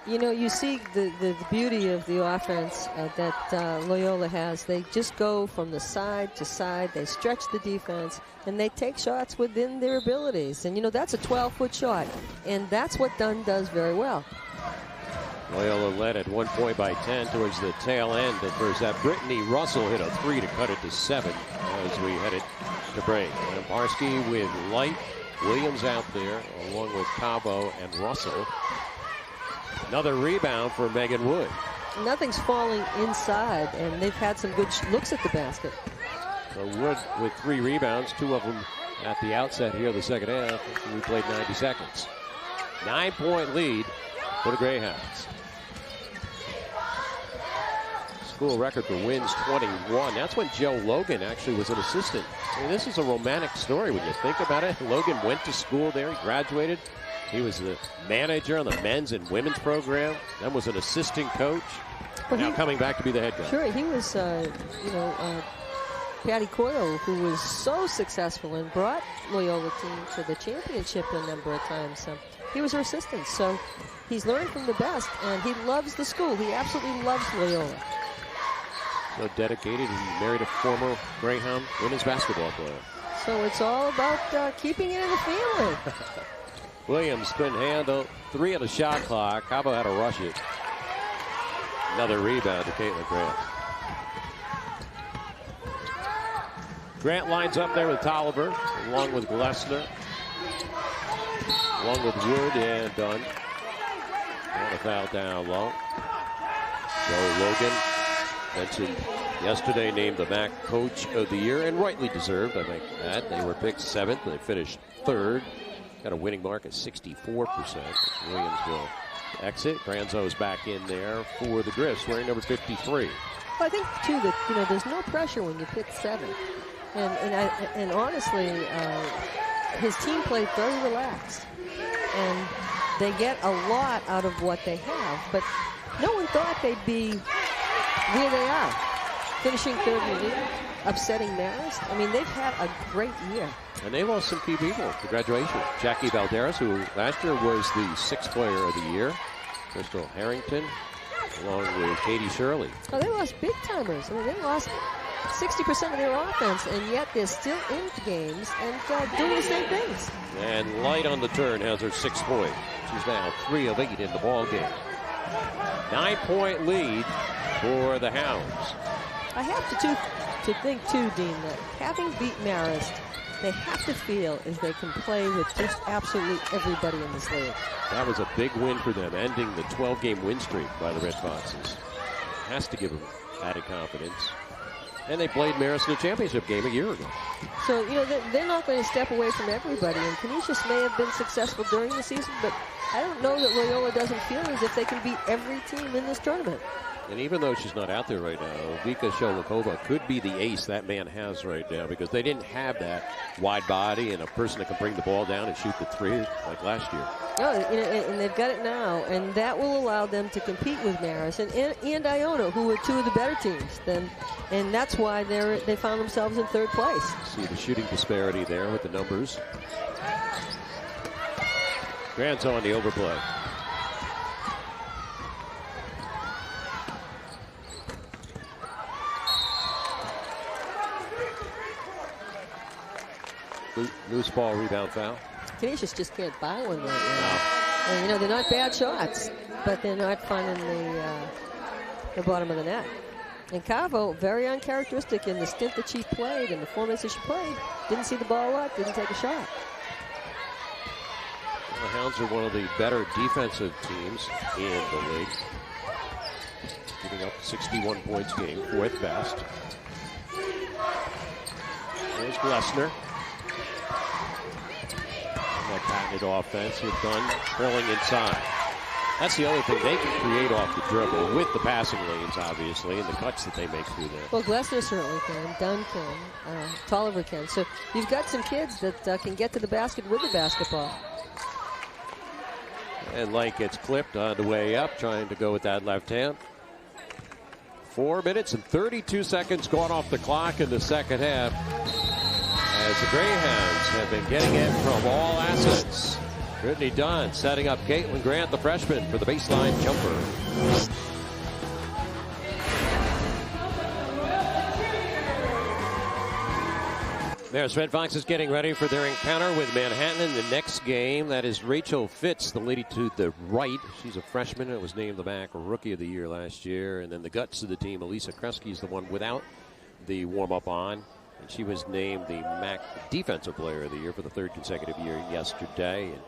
You know, you see the beauty of the offense that Loyola has. They just go from the side to side. They stretch the defense, and they take shots within their abilities. And, you know, that's a 12-foot shot, and that's what Dunn does very well. Loyola led at 1 point by 10 towards the tail end of first half. Brittany Russell hit a 3 to cut it to 7 as we headed to break. And Barsky with Light, Williams out there, along with Cabo and Russell. Another rebound for Megan Wood. Nothing's falling inside, and they've had some good looks at the basket. So Wood with 3 rebounds, 2 of them at the outset here of the second half. We played 90 seconds. 9-point lead for the Greyhounds. School record for wins, 21. That's when Joe Logan actually was an assistant. I mean, this is a romantic story when you think about it. Logan went to school there. He graduated. He was the manager on the men's and women's program. Then was an assistant coach. Well, now coming back to be the head coach. Sure, he was, Patty Coyle, who was so successful and brought Loyola team to the championship a number of times. So he was her assistant. So he's learned from the best, and he loves the school. He absolutely loves Loyola. So dedicated. He married a former Greyhound women's basketball player. So it's all about keeping it in the family. Williams couldn't handle 3 on the shot clock. Cabo had to rush it. Another rebound to Caitlin Grant. Grant lines up there with Tolliver, along with Glessner, along with Wood and Dunn. And a foul down low. So Logan mentioned yesterday, named the MAAC Coach of the Year, and rightly deserved, I think that. They were picked 7th. They finished 3rd. Got a winning mark at 64%. Williams will exit. Granzo's back in there for the Griffs, wearing number 53. Well, I think, too, that, there's no pressure when you pick 7. And honestly, his team played very relaxed. And they get a lot out of what they have. But no one thought they'd be where they are. Finishing 3rd in the league, upsetting Marist. I mean, they've had a great year. And they lost some key people to graduation. Jackie Valderas, who last year was the 6th player of the year. Crystal Harrington, along with Katie Shirley. Oh, they lost big timers. I mean, they lost 60% of their offense, and yet they're still in games and doing the same things. And Light on the turn has her 6th point. She's now 3 of 8 in the ball game. 9-point lead for the Hounds. I have to think, too, Dean, that having beat Marist, they have to feel as they can play with just absolutely everybody in this league. That was a big win for them, ending the 12-game win streak by the Red Foxes. Has to give them added confidence. And they played Marist in a championship game a year ago. So, they're not going to step away from everybody. And Canisius may have been successful during the season, but I don't know that Loyola doesn't feel as if they can beat every team in this tournament. And even though she's not out there right now, Vika Sholikova could be the ace that man has right now, because they didn't have that wide body and a person that can bring the ball down and shoot the three like last year. Oh, and they've got it now, and that will allow them to compete with Marist and Iona, who are two of the better teams. And that's why they found themselves in 3rd place. See the shooting disparity there with the numbers. Granzo on the overplay. Loose ball, rebound, foul. Canisius just can't buy one right now. And, they're not bad shots, but they're not finding the bottom of the net. And Cavo, very uncharacteristic in the stint that she played and the formats that she played. Didn't see the ball up, didn't take a shot. The Hounds are one of the better defensive teams in the league. Giving up 61 points a game, 4th best. There's Glessner. That patented offense with Dunn drilling inside. That's the other thing. They can create off the dribble with the passing lanes, obviously, and the cuts that they make through there. Well, Glessner certainly can. Dunn can. Tolliver can. So you've got some kids that can get to the basket with the basketball. And Light gets clipped on the way up, trying to go with that left hand. 4 minutes and 32 seconds gone off the clock in the second half, as the Greyhounds have been getting it from all assets. Brittany Dunn setting up Caitlin Grant, the freshman, for the baseline jumper. There's Red Foxes getting ready for their encounter with Manhattan in the next game. That is Rachel Fitz, the lady to the right. She's a freshman and was named the MAAC Rookie of the Year last year. And then the guts of the team, Elisa Kresge, is the one without the warm-up on. And she was named the MAAC Defensive Player of the Year for the 3rd consecutive year yesterday. And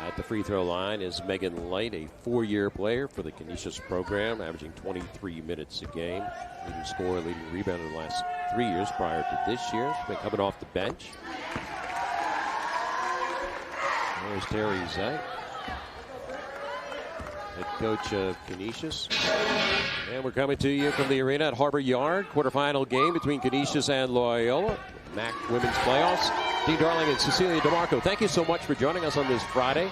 at the free throw line is Megan Light, a 4-year player for the Canisius program, averaging 23 minutes a game. Leading scorer, leading rebounder the last 3 years prior to this year. She's been coming off the bench. There's Terry Zay, head coach of Canisius. And we're coming to you from the arena at Harbor Yard. Quarterfinal game between Canisius and Loyola. MAAC Women's Playoffs. Dean Darling and Cecilia DeMarco, thank you so much for joining us on this Friday.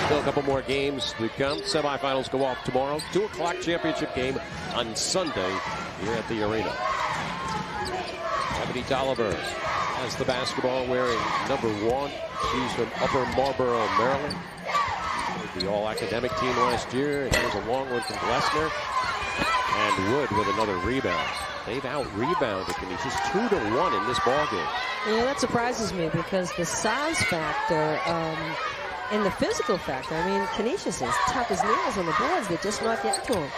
Still a couple more games to come. Semifinals go off tomorrow. 2 o'clock championship game on Sunday here at the arena. Ebony Tolliver has the basketball, wearing number 1. She's from Upper Marlboro, Maryland. The all-academic team last year. And here's a long one from Glessner. And Wood with another rebound. They've out-rebounded Canisius 2-1 in this ballgame. That surprises me, because the size factor and the physical factor, Canisius is tough as nails on the boards. They're just not getting to them.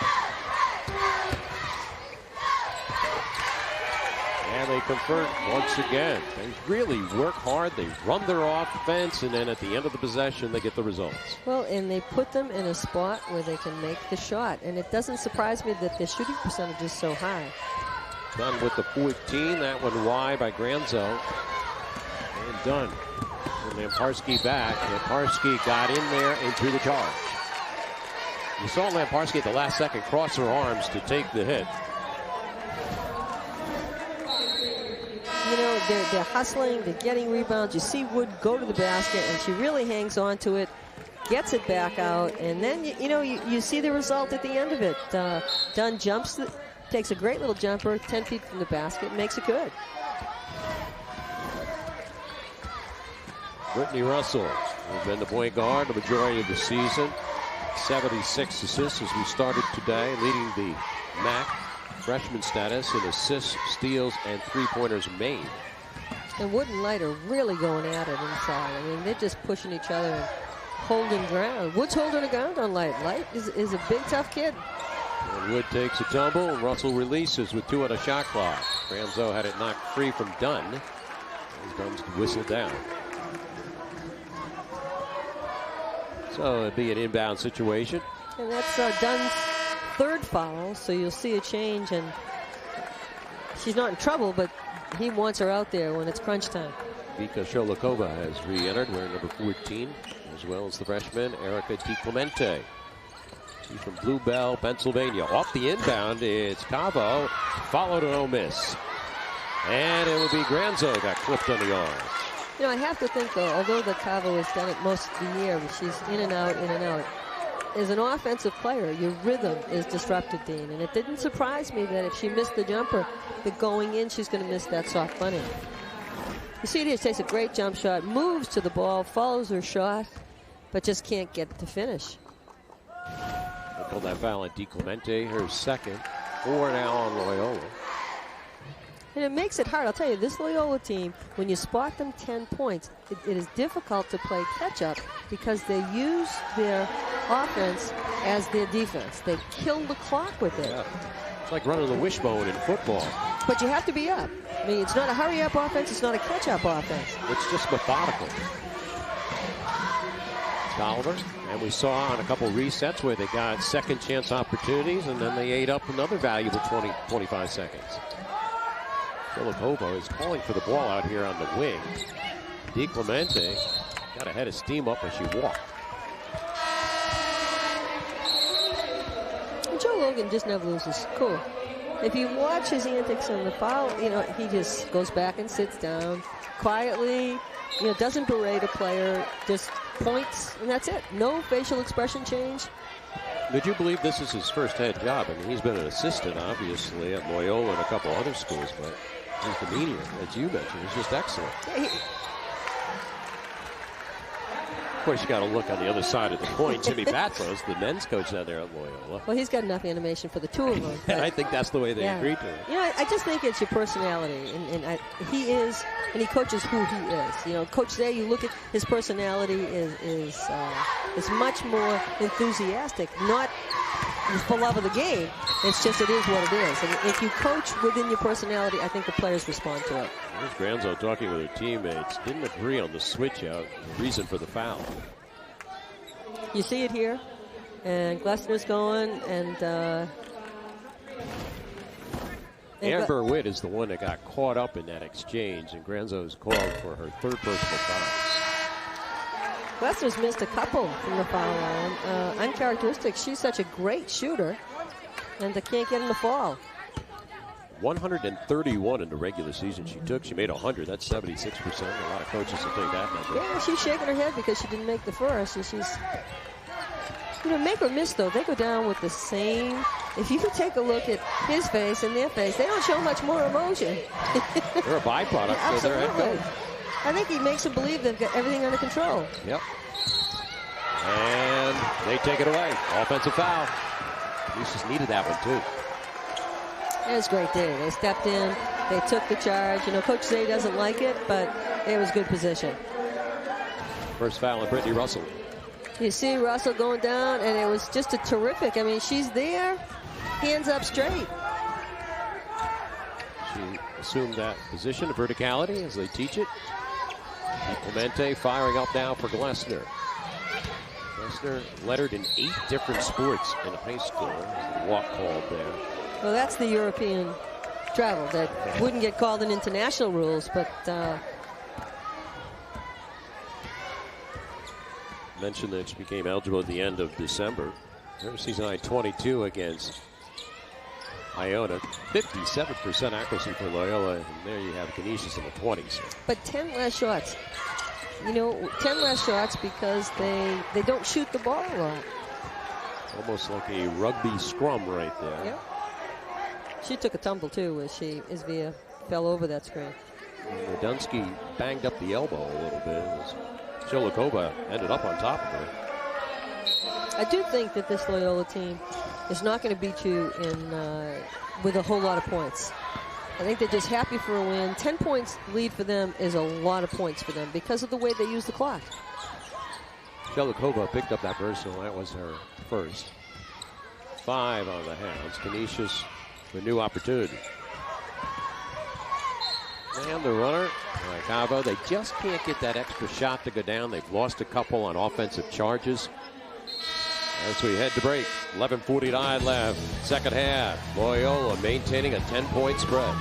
And they convert once again. They really work hard. They run their offense, and then at the end of the possession, they get the results. Well, and they put them in a spot where they can make the shot. And it doesn't surprise me that their shooting percentage is so high. Dunn with the 14. That one wide by Granzo. And Dunn. And Lamparski back. Lamparski got in there into the charge. You saw Lamparski at the last second cross her arms to take the hit. They're hustling, they're getting rebounds. You see Wood go to the basket, and she really hangs on to it, gets it back out, and then, you see the result at the end of it. Dunn jumps, takes a great little jumper, 10 feet from the basket, makes it good. Brittany Russell has been the point guard the majority of the season. 76 assists as we started today, leading the MAAC freshman status in assists, steals, and three-pointers made. And Wood and Light are really going at it inside. I mean, they're just pushing each other and holding ground. Wood's holding the ground on Light. Light is a big, tough kid. And Wood takes a tumble, and Russell releases with 2 on a shot clock. Granzo had it knocked free from Dunn. His Dunn's whistled down. So it'd be an inbound situation. And that's Dunn's 3rd foul, so you'll see a change, and she's not in trouble, but he wants her out there when it's crunch time. Vika Sholokova has re-entered wearing number 14, as well as the freshman Erica DiClemente. She's from Bluebell, Pennsylvania. Off the inbound, it's Cavo, followed and no miss. And it will be Granzo got clipped on the arm. You know, I have to think, though, although the Cavo has done it most of the year, she's in and out, in and out. As an offensive player, your rhythm is disrupted, Dean. And it didn't surprise me that if she missed the jumper, that going in, she's going to miss that soft bunny. You see it here, she takes a great jump shot, moves to the ball, follows her shot, but just can't get it to finish. They called that foul on DiClemente, her 2nd. 4 now on Loyola. And it makes it hard. I'll tell you, this Loyola team, when you spot them 10 points, it is difficult to play catch-up because they use their offense as their defense. They kill the clock with it. Yeah. It's like running the wishbone in football. But you have to be up. I mean, it's not a hurry-up offense. It's not a catch-up offense. It's just methodical. Tolliver, and we saw on a couple resets where they got second chance opportunities, and then they ate up another valuable 25 seconds. Filipova is calling for the ball out here on the wing. DiClemente got a head of steam up as she walked. And Joe Logan just never loses cool. If you watch his antics on the foul, you know, he just goes back and sits down quietly, you know, doesn't berate a player, just points, and that's it. No facial expression change. Would you believe this is his first head job? I mean, he's been an assistant, obviously, at Loyola and a couple other schools, but his demeanor, as you mentioned, is just excellent. Yeah, of course, you got to look on the other side of the coin. Timmy Batlos, the men's coach down there at Loyola. Well, he's got enough animation for the 2 of them. And I think that's the way they agreed to it. You know, I just think it's your personality, and he is, and he coaches who he is. You know, Coach Zay, you look at his personality is much more enthusiastic, not for love of the game. It's just it is what it is. And if you coach within your personality, I think the players respond to it. Here's Granzo talking with her teammates. Didn't agree on the switch out, the reason for the foul. You see it here, and Glessner's going, and Amber Witt is the one that got caught up in that exchange, and Granzo's called for her 3rd personal foul. Glessner's missed a couple from the foul line. Uncharacteristic. She's such a great shooter, and they can't get in the fall. 131 in the regular season she took. She made 100. That's 76%. A lot of coaches will take that number. Yeah, she's shaking her head because she didn't make the first, and she's, you know, make or miss, though. They go down with the same. If you can take a look at his face and their face, they don't show much more emotion. They're a byproduct of their head coach. I think he makes them believe they've got everything under control. Yep. And they take it away. Offensive foul. Canisius needed that one, too. It was great there. They stepped in. They took the charge. You know, Coach Zay doesn't like it, but it was good position. First foul on Brittany Russell. You see Russell going down, and it was just a terrific. I mean, she's there, hands up straight. She assumed that position of verticality as they teach it. Clemente firing up now for Glessner. Glessner lettered in 8 different sports in high school. Walk called there. Well, that's the European travel that wouldn't get called in international rules, but mentioned that she became eligible at the end of December. Her season high 22 against Iona. 57% accuracy for Loyola, and there you have Canisius in the 20s. But 10 less shots. You know, 10 less shots because they don't shoot the ball a lot. Almost like a rugby scrum right there. Yep. She took a tumble, too, as Via fell over that screen. Radunsky banged up the elbow a little bit. Sholokova ended up on top of her. I do think that this Loyola team is not going to beat you with a whole lot of points. I think they're just happy for a win. 10 points lead for them is a lot of points for them because of the way they use the clock. Shelikova picked up that personal. That was her first. 5 on the Hounds. Canisius for a new opportunity. And the runner, Cavo, they just can't get that extra shot to go down. They've lost a couple on offensive charges. As we head to break, 11:49 left, second half. Loyola maintaining a 10-point spread.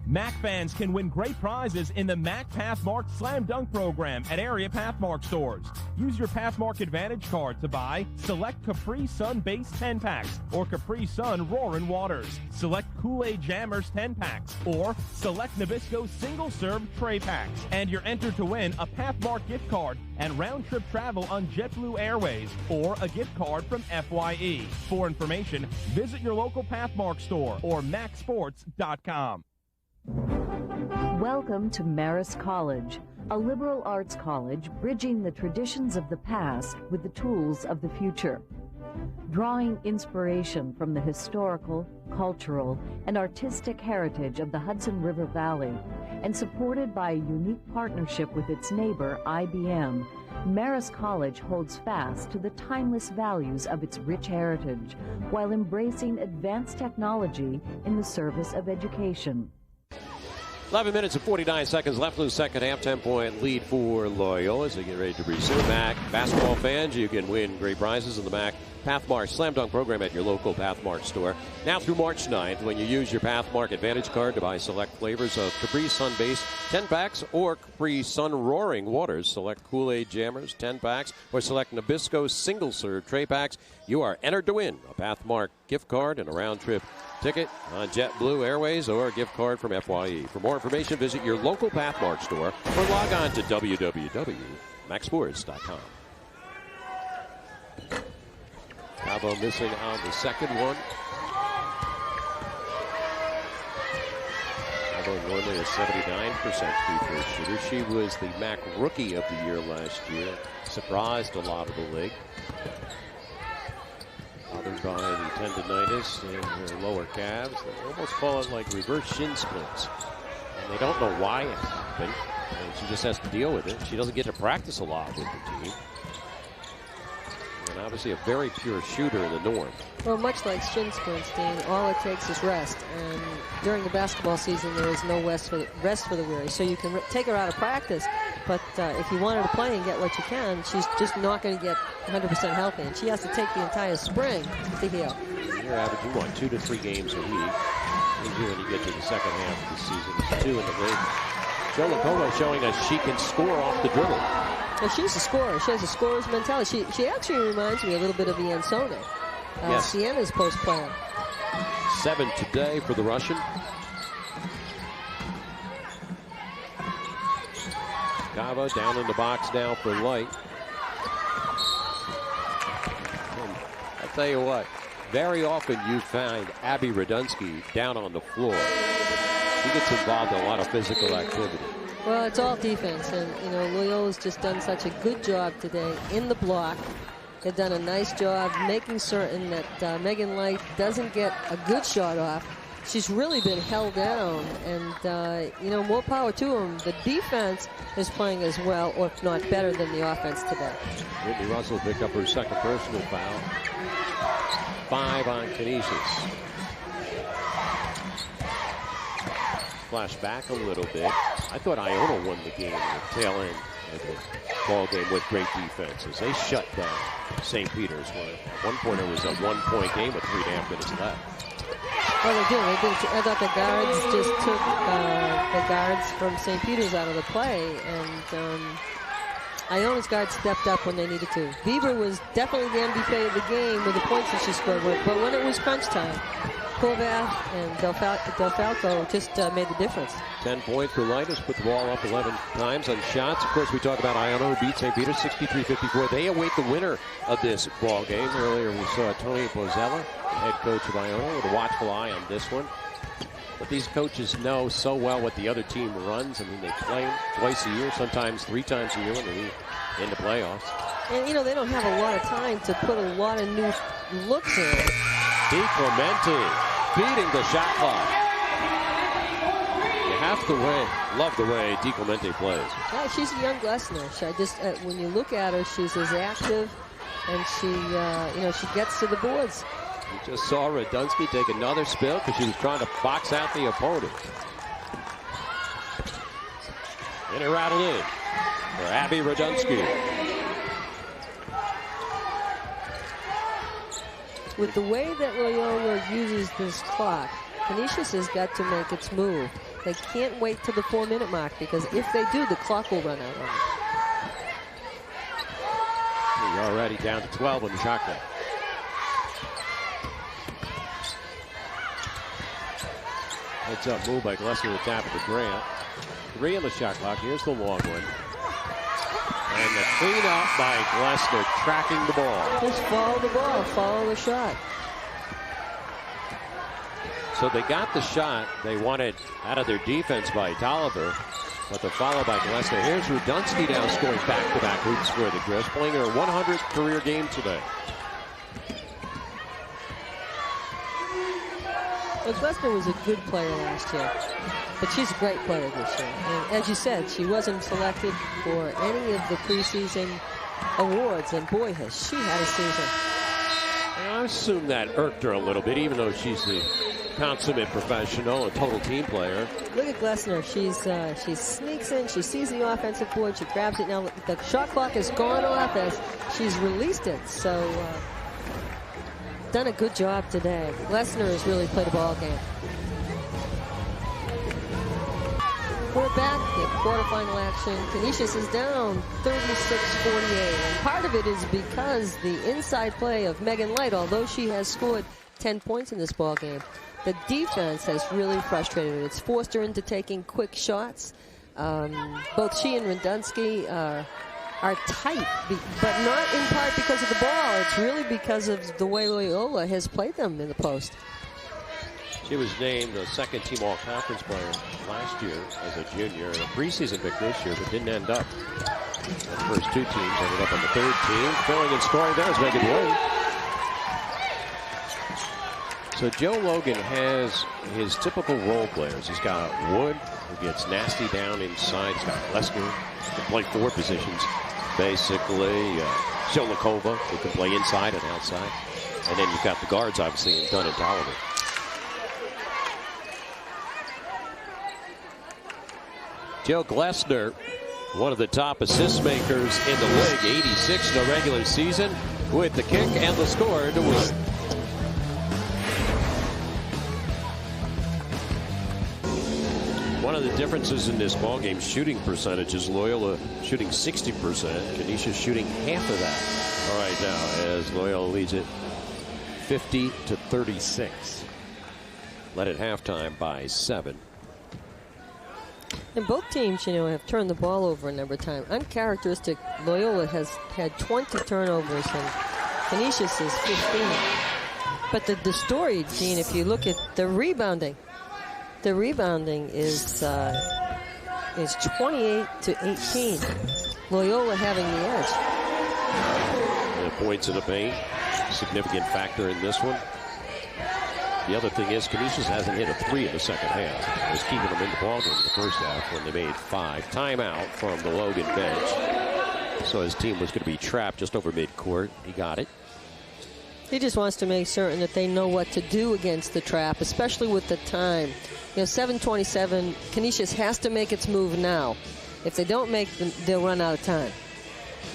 MAAC fans can win great prizes in the MAAC Pathmark Slam Dunk Program at area Pathmark stores. Use your Pathmark Advantage card to buy select Capri Sun Base 10-packs or Capri Sun Roaring Waters. Select Kool-Aid Jammers 10-packs or select Nabisco single-serve tray packs. And you're entered to win a Pathmark gift card and round-trip travel on JetBlue Airways or a gift card from FYE. For information, visit your local Pathmark store or MAACsports.com. Welcome to Marist College, a liberal arts college bridging the traditions of the past with the tools of the future. Drawing inspiration from the historical, cultural, and artistic heritage of the Hudson River Valley, and supported by a unique partnership with its neighbor, IBM, Marist College holds fast to the timeless values of its rich heritage, while embracing advanced technology in the service of education. 11 minutes and 49 seconds left in the second half. 10-point lead for Loyola as they get ready to resume. MAAC basketball fans, you can win great prizes in the MAAC Pathmark Slam Dunk program at your local Pathmark store. Now through March 9th, when you use your Pathmark Advantage card to buy select flavors of Capri Sun Base 10-packs or Capri Sun Roaring Waters, select Kool-Aid Jammers 10-packs, or select Nabisco single-serve tray packs, you are entered to win a Pathmark gift card and a round-trip ticket on JetBlue Airways or a gift card from FYE. For more information, visit your local Pathmark store or log on to www.maacsports.com. Cabo missing on the second one. Cabo only a 79% free-throw shooter. She was the MAAC Rookie of the Year last year. Surprised a lot of the league. Bothered by the tendonitis in her lower calves. They almost call it like reverse shin splints. And they don't know why it happened. And she just has to deal with it. She doesn't get to practice a lot with the team. And obviously a very pure shooter in the north. Well, much like shin splints, Dean, all it takes is rest. And during the basketball season, there is no rest for the weary. So you can take her out of practice, but if you want her to play and get what you can, she's just not going to get 100% healthy. And she has to take the entire spring to heal. You're averaging, what, 2 to 3 games a week. When you get to the second half of the season, it's 2 in the league. Shelikova showing us she can score off the dribble. Well, she's a scorer. She has a scorer's mentality. She actually reminds me a little bit of Ian Sone, yes. Sienna's post player. 7 today for the Russian. Cavo down in the box now for Light. And I'll tell you what, very often you find Abby Radunsky down on the floor. He gets involved in a lot of physical activity. Well, it's all defense, and Loyola's just done such a good job today in the block. They've done a nice job making certain that Megan Light doesn't get a good shot off. She's really been held down, and more power to them. The defense is playing as well, or if not better, than the offense today. Whitney Russell picked up her second personal foul. 5 on Canisius. Flash back a little bit. I thought Iona won the game at the tail end of the ball game with great defenses. They shut down St. Peter's. At one point it was a 1-point game with 3.5 minutes left. Well, they did. I thought the guards just took the guards from St. Peter's out of the play, and Iona's guards stepped up when they needed to. Bieber was definitely the MVP of the game with the points that she scored with, but when it was crunch time, Corvath and Del Falco just made the difference. 10 points for Linus, put the ball up 11 times on shots. Of course, we talk about Iona, who beat St. Peter's 63-54. They await the winner of this ball game. Earlier, we saw Tony Bozzella, head coach of Iona, with a watchful eye on this one. But these coaches know so well what the other team runs. I mean, they play twice a year, sometimes 3 times a year when they in the playoffs. And, you know, they don't have a lot of time to put a lot of new looks in. DiClemente beating the shot clock. You have to love the way DiClemente plays. Yeah, she's a young Glessner. I just, when you look at her, she's as active, and she, you know, she gets to the boards. You just saw Radunsky take another spill because she was trying to box out the opponent. And it rattled in for Abby Radunsky. With the way that Loyola uses this clock, Canisius has got to make its move. They can't wait till the 4-minute mark, because if they do, the clock will run out on them. You're already down to 12 on the shot clock. Heads up move by Glessner to tap at the Grant. 3 on the shot clock. Here's the long one. And the cleanup by Glessner, tracking the ball. Just follow the ball, follow the shot. So they got the shot they wanted out of their defense by Tolliver, but the follow by Glessner. Here's Radunsky now scoring back-to-back hoops for the Griffs, playing her 100th career game today. Well, Glessner was a good player last year, but she's a great player this year. And as you said, she wasn't selected for any of the preseason awards, and boy, has she had a season. And I assume that irked her a little bit, even though she's the consummate professional, a total team player. Look at Glessner. She sneaks in. She sees the offensive board. She grabs it. Now the shot clock has gone off as she's released it. So done a good job today. Glessner has really played a ball game. We're back in quarterfinal action. Canisius is down 36-48. And part of it is because the inside play of Megan Light, although she has scored 10 points in this ball game, the defense has really frustrated her. It's forced her into taking quick shots. Both she and Radunsky are tight, but not in part because of the ball. It's really because of the way Loyola has played them in the post. She was named the second team all-conference player last year as a junior, and a preseason pick this year, but didn't end up. The first 2 teams ended up on the 3rd team. Filling and scoring there is Megan Wood. So Joe Logan has his typical role players. He's got Wood, who gets nasty down inside. He's got Glessner, who can play 4 positions, basically. Sholikova, who can play inside and outside. And then you've got the guards, obviously, in Dunn and Tolliver. Joe Glessner, one of the top assist makers in the league, 86 in the regular season, with the kick and the score to win. One of the differences in this ballgame, shooting percentage, is Loyola shooting 60%, Canisius shooting half of that right now, as Loyola leads it 50-36. Led at halftime by 7. And both teams, you know, have turned the ball over a number of times. Uncharacteristic, Loyola has had 20 turnovers and Canisius is 15. But the story, Gene, if you look at the rebounding is 28-18. Loyola having the edge. And points in the paint, significant factor in this one. The other thing is Canisius hasn't hit a 3 in the second half. It was keeping them in the ballgame in the first half when they made 5. Timeout from the Logan bench. So his team was going to be trapped just over midcourt. He got it. He just wants to make certain that they know what to do against the trap, especially with the time. You know, 7:27, Canisius has to make its move now. If they don't make them, they'll run out of time.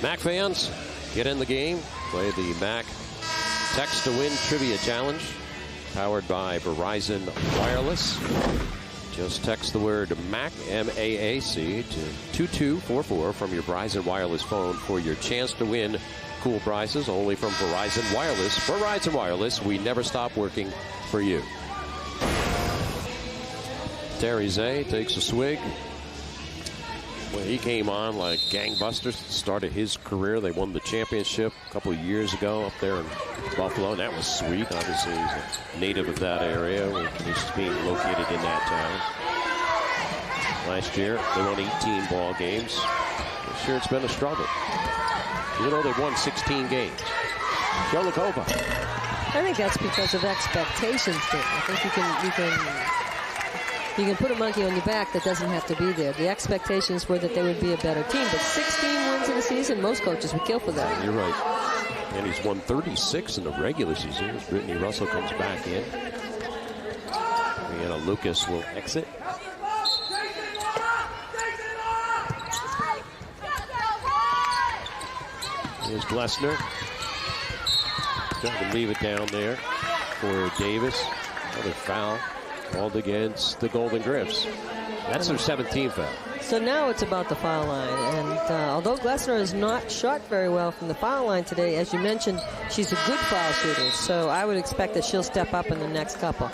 MAAC fans, get in the game. Play the MAAC Text to Win Trivia Challenge, powered by Verizon Wireless. Just text the word MAAC, M-A-A-C, to 2244 from your Verizon Wireless phone for your chance to win cool prizes only from Verizon Wireless. Verizon Wireless, we never stop working for you. Terry Zay takes a swig. Well, he came on like gangbusters. Started his career. They won the championship a couple of years ago up there in Buffalo, and that was sweet. Obviously, he's a native of that area, where he's being located in that town. Last year, they won 18 ball games. This year, it's been a struggle. even though they've won 16 games. Sholikova. I think that's because of expectations, Dave. I think you can put a monkey on your back that doesn't have to be there. The expectations were that they would be a better team, but 16 wins in the season, most coaches would kill for that. You're right. And he's won 36 in the regular season as Brittany Russell comes back in. Brianna Lucas will exit. Here's Glessner. Trying to leave it down there for Davis. Another foul called against the Golden Griffs. That's their 17th foul. So now it's about the foul line. And although Glessner has not shot very well from the foul line today, as you mentioned, she's a good foul shooter. So I would expect that she'll step up in the next couple.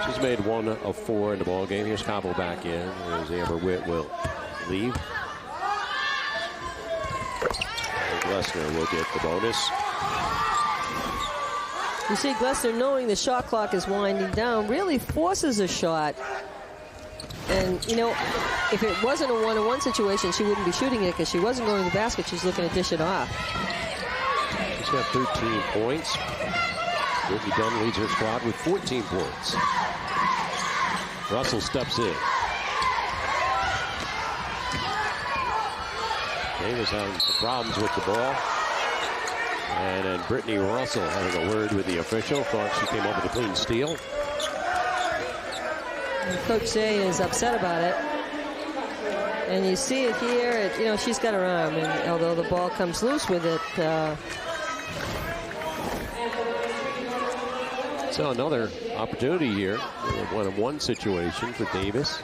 She's made 1 of 4 in the ball game. Here's Cabo back in. As Amber Witt will leave. And Glessner will get the bonus. You see Glessner, knowing the shot clock is winding down, really forces a shot. And, you know, if it wasn't a one-on-one situation, she wouldn't be shooting it because she wasn't going to the basket. She's looking to dish it off. She's got 13 points. Brittany Dunn leads her squad with 14 points. Russell steps in. Davis having some problems with the ball. And then Brittany Russell having a word with the official. Thought she came up with a clean steal. And Coach Zay is upset about it. And you see it here. You know, she's got her arm. And although the ball comes loose with it. So another opportunity here. A one-on-one situation for Davis.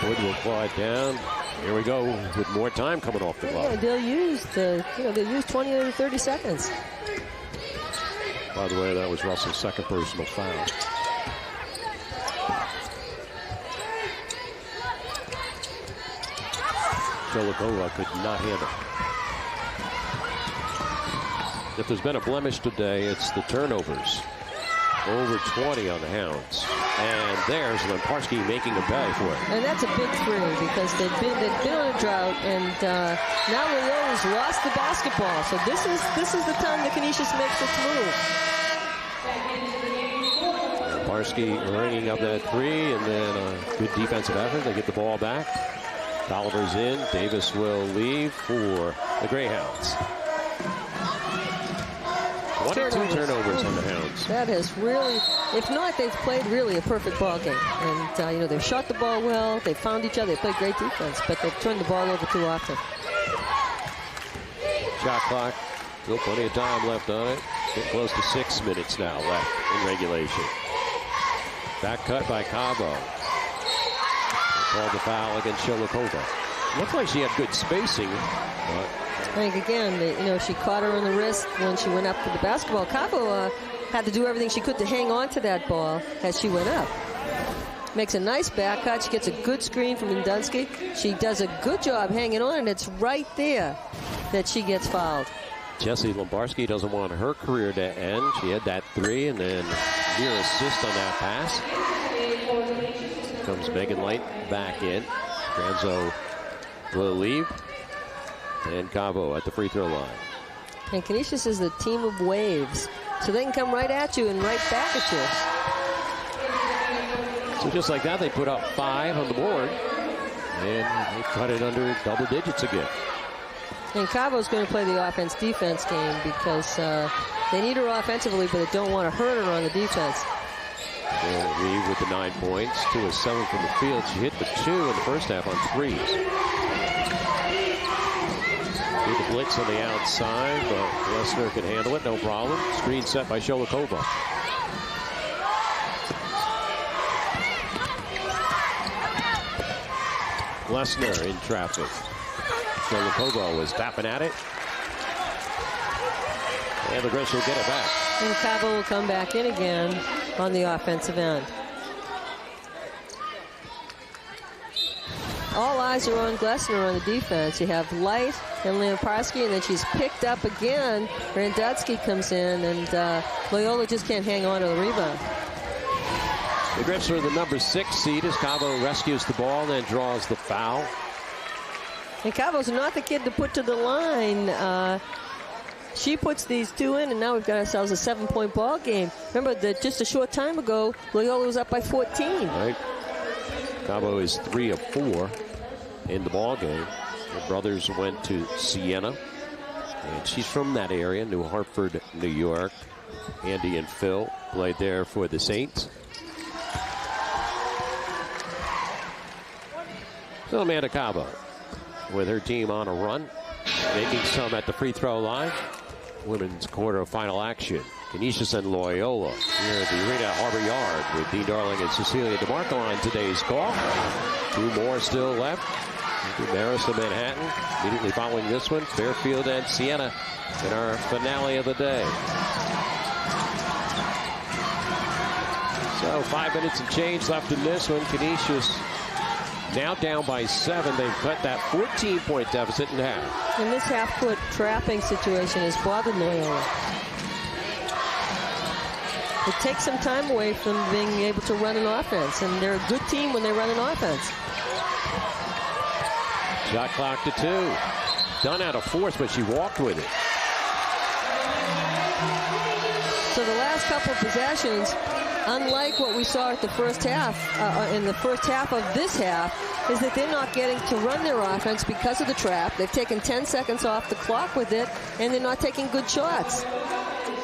Wood will claw it down. Here we go with more time coming off the clock. Yeah, they'll use 20 or 30 seconds. By the way, that was Russell's second personal foul. Sholikova could not handle. If there's been a blemish today, it's the turnovers. Over 20 on the Hounds. And there's Lemparski making a play for it. And that's a big three because they've been on a drought, and now Loyola's lost the basketball. So this is the time that Canisius makes its move. Lemparski ringing up that three, and then a good defensive effort. They get the ball back. Tolliver's in. Davis will leave for the Greyhounds. 22 turnovers on the Hounds. That has really, if not, they've played really a perfect ball game. And, you know, they've shot the ball well. They've found each other. They played great defense, but they've turned the ball over too often. Shot clock. Still plenty of time left on it. Getting close to 6 minutes now left in regulation. Back cut by Cabo. Called the foul against Sholikova. Looks like she had good spacing, but I think, again, you know, she caught her on the wrist when she went up for the basketball. Cabo had to do everything she could to hang on to that ball as she went up. Makes a nice back cut. She gets a good screen from Indunsky. She does a good job hanging on, and it's right there that she gets fouled. Jessie Lemparski doesn't want her career to end. She had that three and then near assist on that pass. Comes Megan Light back in. Granzo will leave. And Cabo at the free throw line. And Canisius is the team of waves. So they can come right at you and right back at you. So just like that, they put up 5 on the board. And they cut it under double digits again. And Cabo's going to play the offense-defense game because they need her offensively, but they don't want to hurt her on the defense. They'll leave with the 9 points. 2 of 7 from the field. She hit the 2 in the first half on threes. The blitz on the outside, but Glessner can handle it, no problem. Screen set by Sholikova. Glessner in traffic. Sholikova was tapping at it. And the Griffs will get it back. And Cabo will come back in again on the offensive end. All eyes are on Glessner on the defense. You have Light and Lemparski, and then she's picked up again. Randutsky comes in, and Loyola just can't hang on to the rebound. The grips for the number 6 seed as Cabo rescues the ball and then draws the foul. And Cabo's not the kid to put to the line. She puts these 2 in, and now we've got ourselves a 7-point ball game. Remember that just a short time ago, Loyola was up by 14. Right. Cabo is 3 of 4 in the ball game. Her brothers went to Siena, and she's from that area, New Hartford, New York. Andy and Phil played there for the Saints. So Amanda Cabo with her team on a run, making some at the free throw line. Women's quarterfinal action. Canisius and Loyola here at the arena at Harbor Yard with Dean Darling and Cecilia DeMarco on today's call. 2 more still left. Marist and Manhattan immediately following this one. Fairfield and Siena in our finale of the day. So 5 minutes and change left in this one. Canisius now down by 7. They've cut that 14-point deficit in half. And this half-court trapping situation has bothered Loyola. It takes some time away from being able to run an offense, and they're a good team when they run an offense. Shot clock to 2. Done out of force, but she walked with it. So the last couple of possessions, unlike what we saw at the first half, in the first half of this half, is that they're not getting to run their offense because of the trap. They've taken 10 seconds off the clock with it, and they're not taking good shots.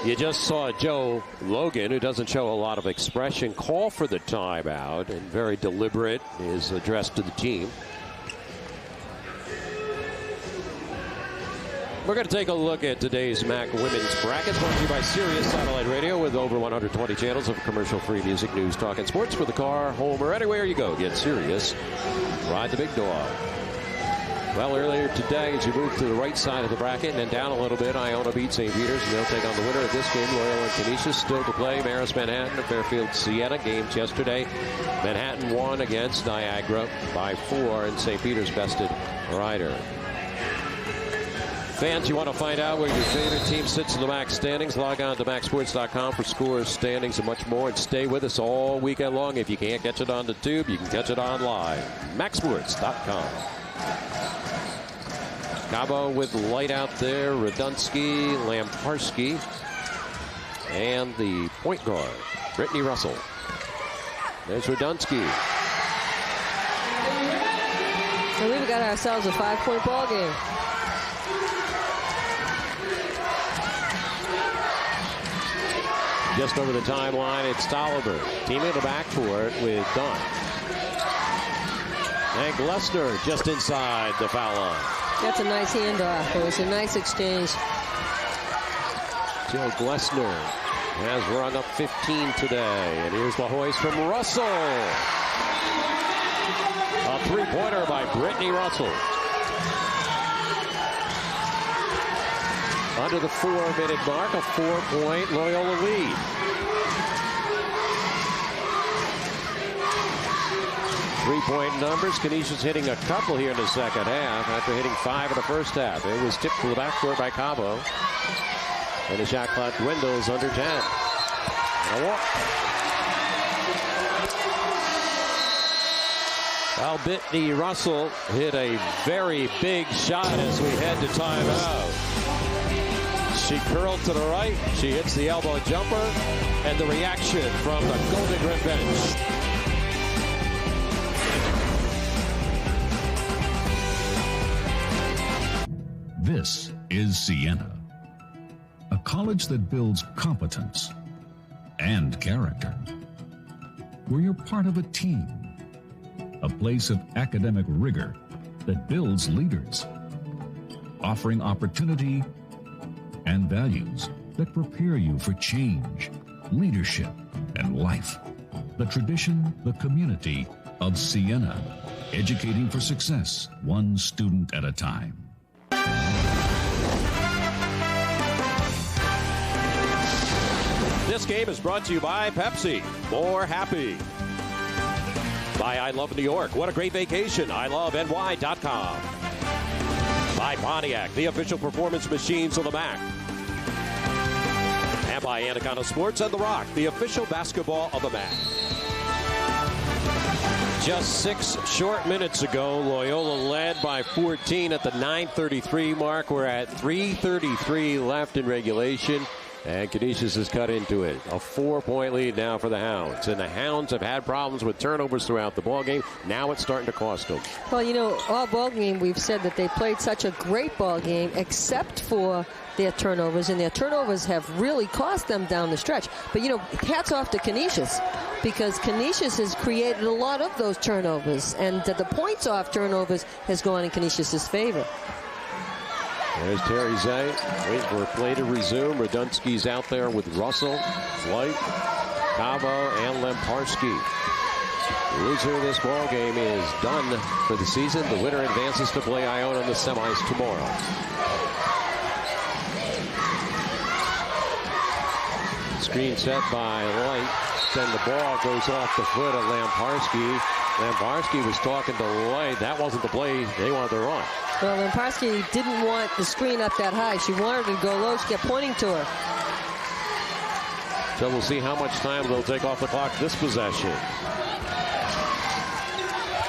You just saw Joe Logan, who doesn't show a lot of expression, call for the timeout, and very deliberate is addressed to the team. We're going to take a look at today's MAAC women's brackets, brought to you by Sirius Satellite Radio with over 120 channels of commercial-free music, news, talk, and sports for the car, home, or anywhere you go. Get Sirius. Ride the big dog. Well, earlier today, as you move to the right side of the bracket and then down a little bit, Iona beat St. Peter's, and they'll take on the winner of this game, Loyola and Canisius. Still to play, Marist Manhattan and Fairfield Siena. Games yesterday. Manhattan won against Niagara by 4, and St. Peter's bested Ryder. Fans, you want to find out where your favorite team sits in the MAAC standings? Log on to MAACsports.com for scores, standings, and much more. And stay with us all weekend long. If you can't catch it on the tube, you can catch it online. MAACsports.com. Cabo with light out there. Radunsky, Lamparski, and the point guard, Brittany Russell. There's Radunsky. And we've got ourselves a 5-point ball game. Just over the timeline, it's Tolliver. Team in the backcourt with Dunn. And Glessner just inside the foul line. That's a nice handoff. It was a nice exchange. Jill Glessner has rung up 15 today. And here's the hoist from Russell. A 3-pointer by Brittany Russell. Under the 4-minute mark, a 4-point Loyola lead. Three-point numbers. Canisius hitting a couple here in the second half after hitting 5 in the first half. It was tipped to the backcourt by Cabo. And the shot clock dwindles under 10. And a walk. Well, Brittany Russell hit a very big shot as we head to timeout. She curled to the right. She hits the elbow jumper. And the reaction from the Golden Grin bench. This is Siena, a college that builds competence and character, where you're part of a team, a place of academic rigor that builds leaders, offering opportunity and values that prepare you for change, leadership, and life. The tradition, the community of Siena, educating for success, one student at a time. This game is brought to you by Pepsi. More happy. By I Love New York. What a great vacation. ILoveNY.com. By Pontiac, the official performance machines of the MAAC. And by Anaconda Sports and The Rock, the official basketball of the MAAC. Just 6 short minutes ago, Loyola led by 14 at the 9:33 mark. We're at 3:33 left in regulation, and Canisius has cut into it. A 4-point lead now for the Hounds, and the Hounds have had problems with turnovers throughout the ballgame. Now it's starting to cost them. Well, you know, all ballgame we've said that they played such a great ballgame, except for their turnovers, and their turnovers have really cost them down the stretch. But, you know, hats off to Canisius, because Canisius has created a lot of those turnovers, and the points off turnovers has gone in Canisius' favor. There's Terry Zay, waiting for play to resume. Radunsky's out there with Russell, White, Cavo, and Lemparski. The loser of this ball game is done for the season. The winner advances to play Iona in the semis tomorrow. Screen set by Light. Then the ball goes off the foot of Lemparski. Lemparski was talking to Light. That wasn't the play they wanted to run. Well, Lemparski didn't want the screen up that high. She wanted to go low. She kept pointing to her. So we'll see how much time they'll take off the clock this possession.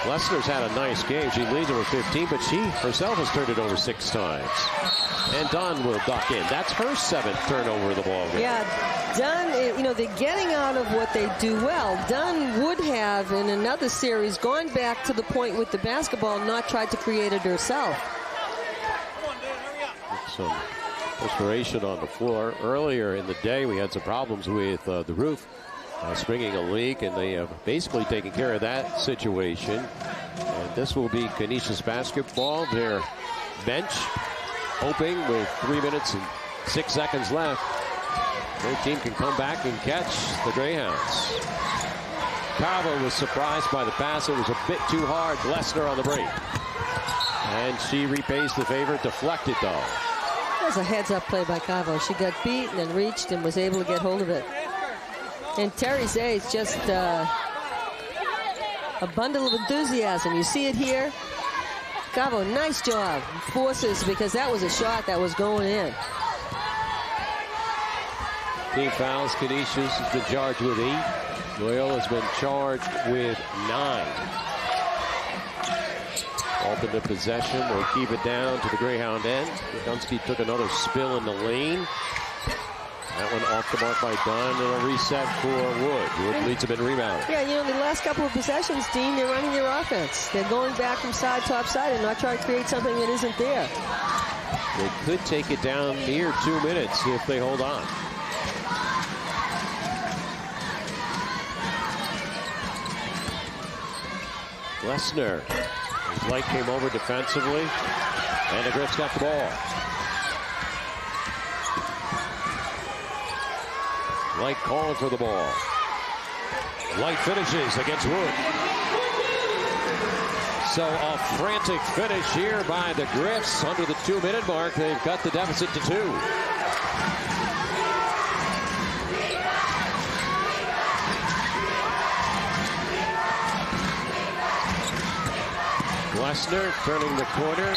Lesner's had a nice game. She leads it with 15, but she herself has turned it over 6 times. And Dunn will duck in. That's her 7th turnover of the ball game. Yeah, Dunn, you know, they're getting out of what they do well. Dunn would have, in another series, gone back to the point with the basketball, not tried to create it herself. Some perspiration on the floor. Earlier in the day, we had some problems with the roof springing a leak, and they have basically taken care of that situation. And this will be Canisius basketball. Their bench hoping with 3 minutes and 6 seconds left, their team can come back and catch the Greyhounds. Cavo was surprised by the pass. It was a bit too hard. Lesner on the break. And she repays the favor. Deflected, though. That was a heads-up play by Cavo. She got beat and then reached and was able to get hold of it. And Terry Zay is just a bundle of enthusiasm. You see it here. Cavo, nice job. Forces, because that was a shot that was going in. Team fouls. Canisius has been charged with 8. Loyola's been charged with 9. Alternate possession. They'll keep it down to the Greyhound end. Dunsky took another spill in the lane. That one off the mark by Dunn, and a reset for Wood. Wood leads them in rebound. Yeah, you know, the last couple of possessions, Dean, they're running their offense. They're going back from side, top side, and not trying to create something that isn't there. They could take it down near 2 minutes if they hold on. Lesner. His Light came over defensively, and the Griffs got the ball. Light calling for the ball. Light finishes against Wood. So a frantic finish here by the Griffs. Under the 2-minute mark, they've cut the deficit to 2. Lesner turning the corner.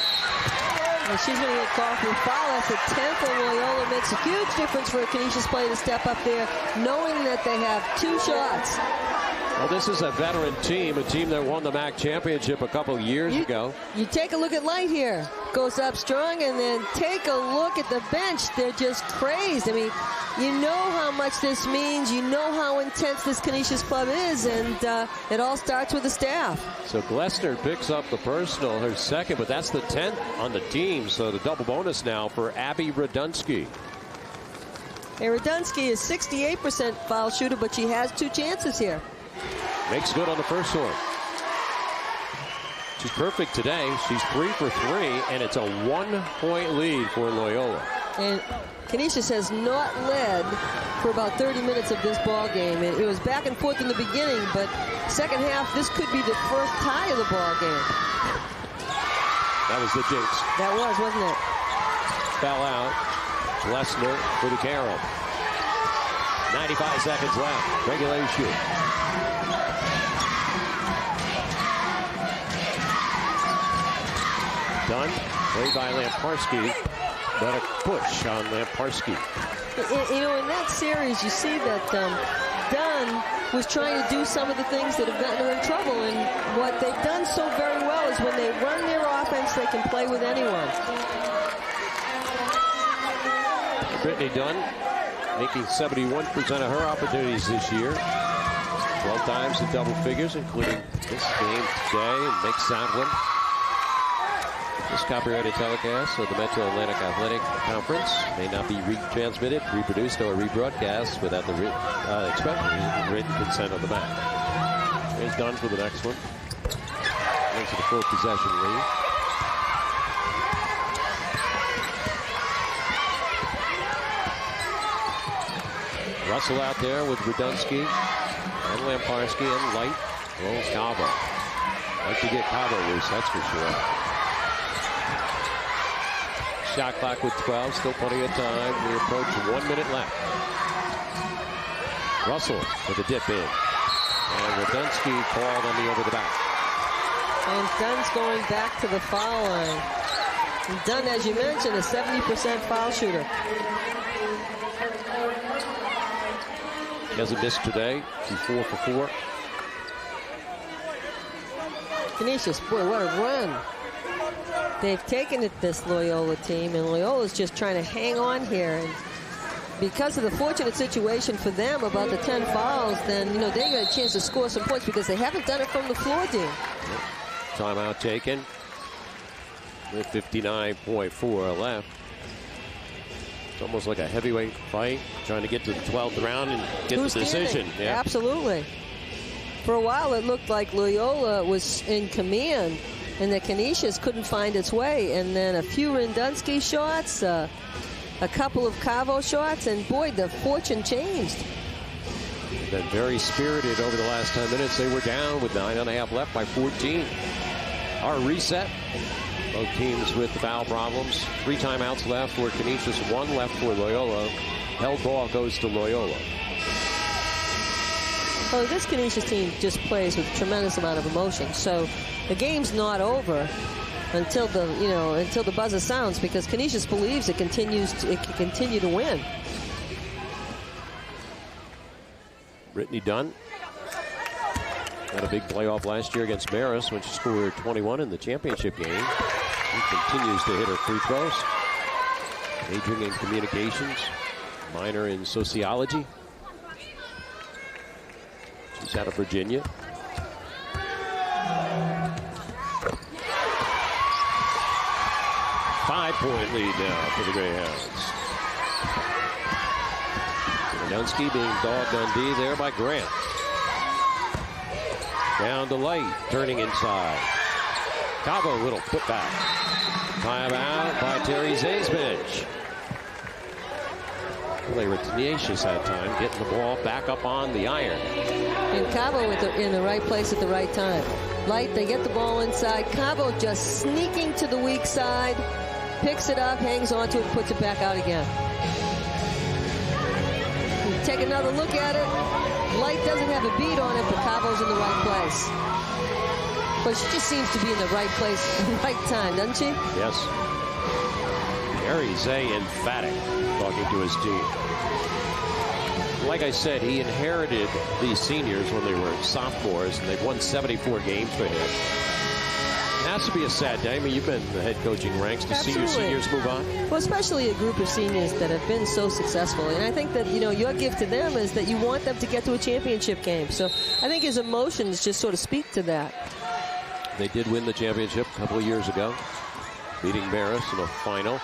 And she's going to get called for a foul. That's the 10th for Loyola. Makes a huge difference for a Canisius player to step up there, knowing that they have 2 shots. Well, this is a veteran team, a team that won the MAAC championship a couple years ago. You take a look at Light here. Goes up strong, and then take a look at the bench. They're just crazed. I mean, you know how much this means. You know how intense this Canisius club is, and it all starts with the staff. So Glessner picks up the personal, her 2nd, but that's the 10th on the team. So the double bonus now for Abby Radunsky. Hey, Radunsky is 68% foul shooter, but she has 2 chances here. Makes good on the first one. She's perfect today. She's 3 for 3, and it's a 1-point lead for Loyola. And Canisius has not led for about 30 minutes of this ball game. It was back and forth in the beginning, but second half, this could be the first tie of the ball game. That was the jinx. That was, wasn't it? Fell out. Lesner for the Carroll. 95 seconds left. Regulation. Dunn, played by Lemparski, but a push on Lemparski. You know, in that series, you see that Dunn was trying to do some of the things that have gotten her in trouble. And what they've done so very well is when they run their offense, they can play with anyone. Brittany Dunn making 71% of her opportunities this year. 12 times in double figures, including this game today, and makes that one. This copyrighted telecast of the Metro Atlantic Athletic Conference may not be retransmitted, reproduced, or rebroadcast without the written consent of the MAAC. Here's Dunn for the next one. Into the full possession lead. Russell out there with Radunsky and Lamparski and Light. Rolls Cabo. Like to get Cabo loose, that's for sure. Shot clock with 12, still plenty of time. We approach 1 minute left. Russell with a dip in. And Radunsky called on the over the back. And Dunn's going back to the foul line. And Dunn, as you mentioned, a 70% foul shooter. He hasn't missed today. He's 4 for 4. Canisius, boy, what a run. They've taken it, this Loyola team, and Loyola's just trying to hang on here. And because of the fortunate situation for them about the 10 fouls, then, you know, they got a chance to score some points because they haven't done it from the floor, Dean. Timeout taken with 59.4 left. It's almost like a heavyweight fight, trying to get to the 12th round and get the decision. Yeah. Absolutely. For a while, it looked like Loyola was in command, and the Canisius couldn't find its way. And then a few Radunsky shots, a couple of Cavo shots, and boy, the fortune changed. Been very spirited over the last 10 minutes. They were down with 9.5 left by 14. Our reset. Both teams with the foul problems. 3 timeouts left for Canisius, 1 left for Loyola. Held ball goes to Loyola. Well, this Canisius team just plays with a tremendous amount of emotion. So the game's not over until the buzzer sounds, because Canisius believes it can continue to win. Brittany Dunn had a big playoff last year against Marist when she scored 21 in the championship game. She continues to hit her free throws. Majoring in communications, minor in sociology. She's out of Virginia. Five-point lead now for the Greyhounds. Radunsky being dogged on D there by Grant. Down to Light, turning inside. Cabo, little putback. Timeout by Terry Zaysbench. Well, they were tenacious that time, getting the ball back up on the iron. And Cabo in the right place at the right time. Light, they get the ball inside. Cabo just sneaking to the weak side, picks it up, hangs onto it, puts it back out again. Take another look at it. Light doesn't have a beat on it, but Cabo's in the right place. But she just seems to be in the right place at the right time, doesn't she? Yes. Gary Zay emphatic talking to his team. Like I said, he inherited these seniors when they were sophomores, and they've won 74 games for him. It has to be a sad day. I mean, you've been in the head coaching ranks to see your seniors move on. Well, especially a group of seniors that have been so successful. And I think that, you know, your gift to them is that you want them to get to a championship game. So I think his emotions just sort of speak to that. They did win the championship a couple of years ago, beating Marist in the final.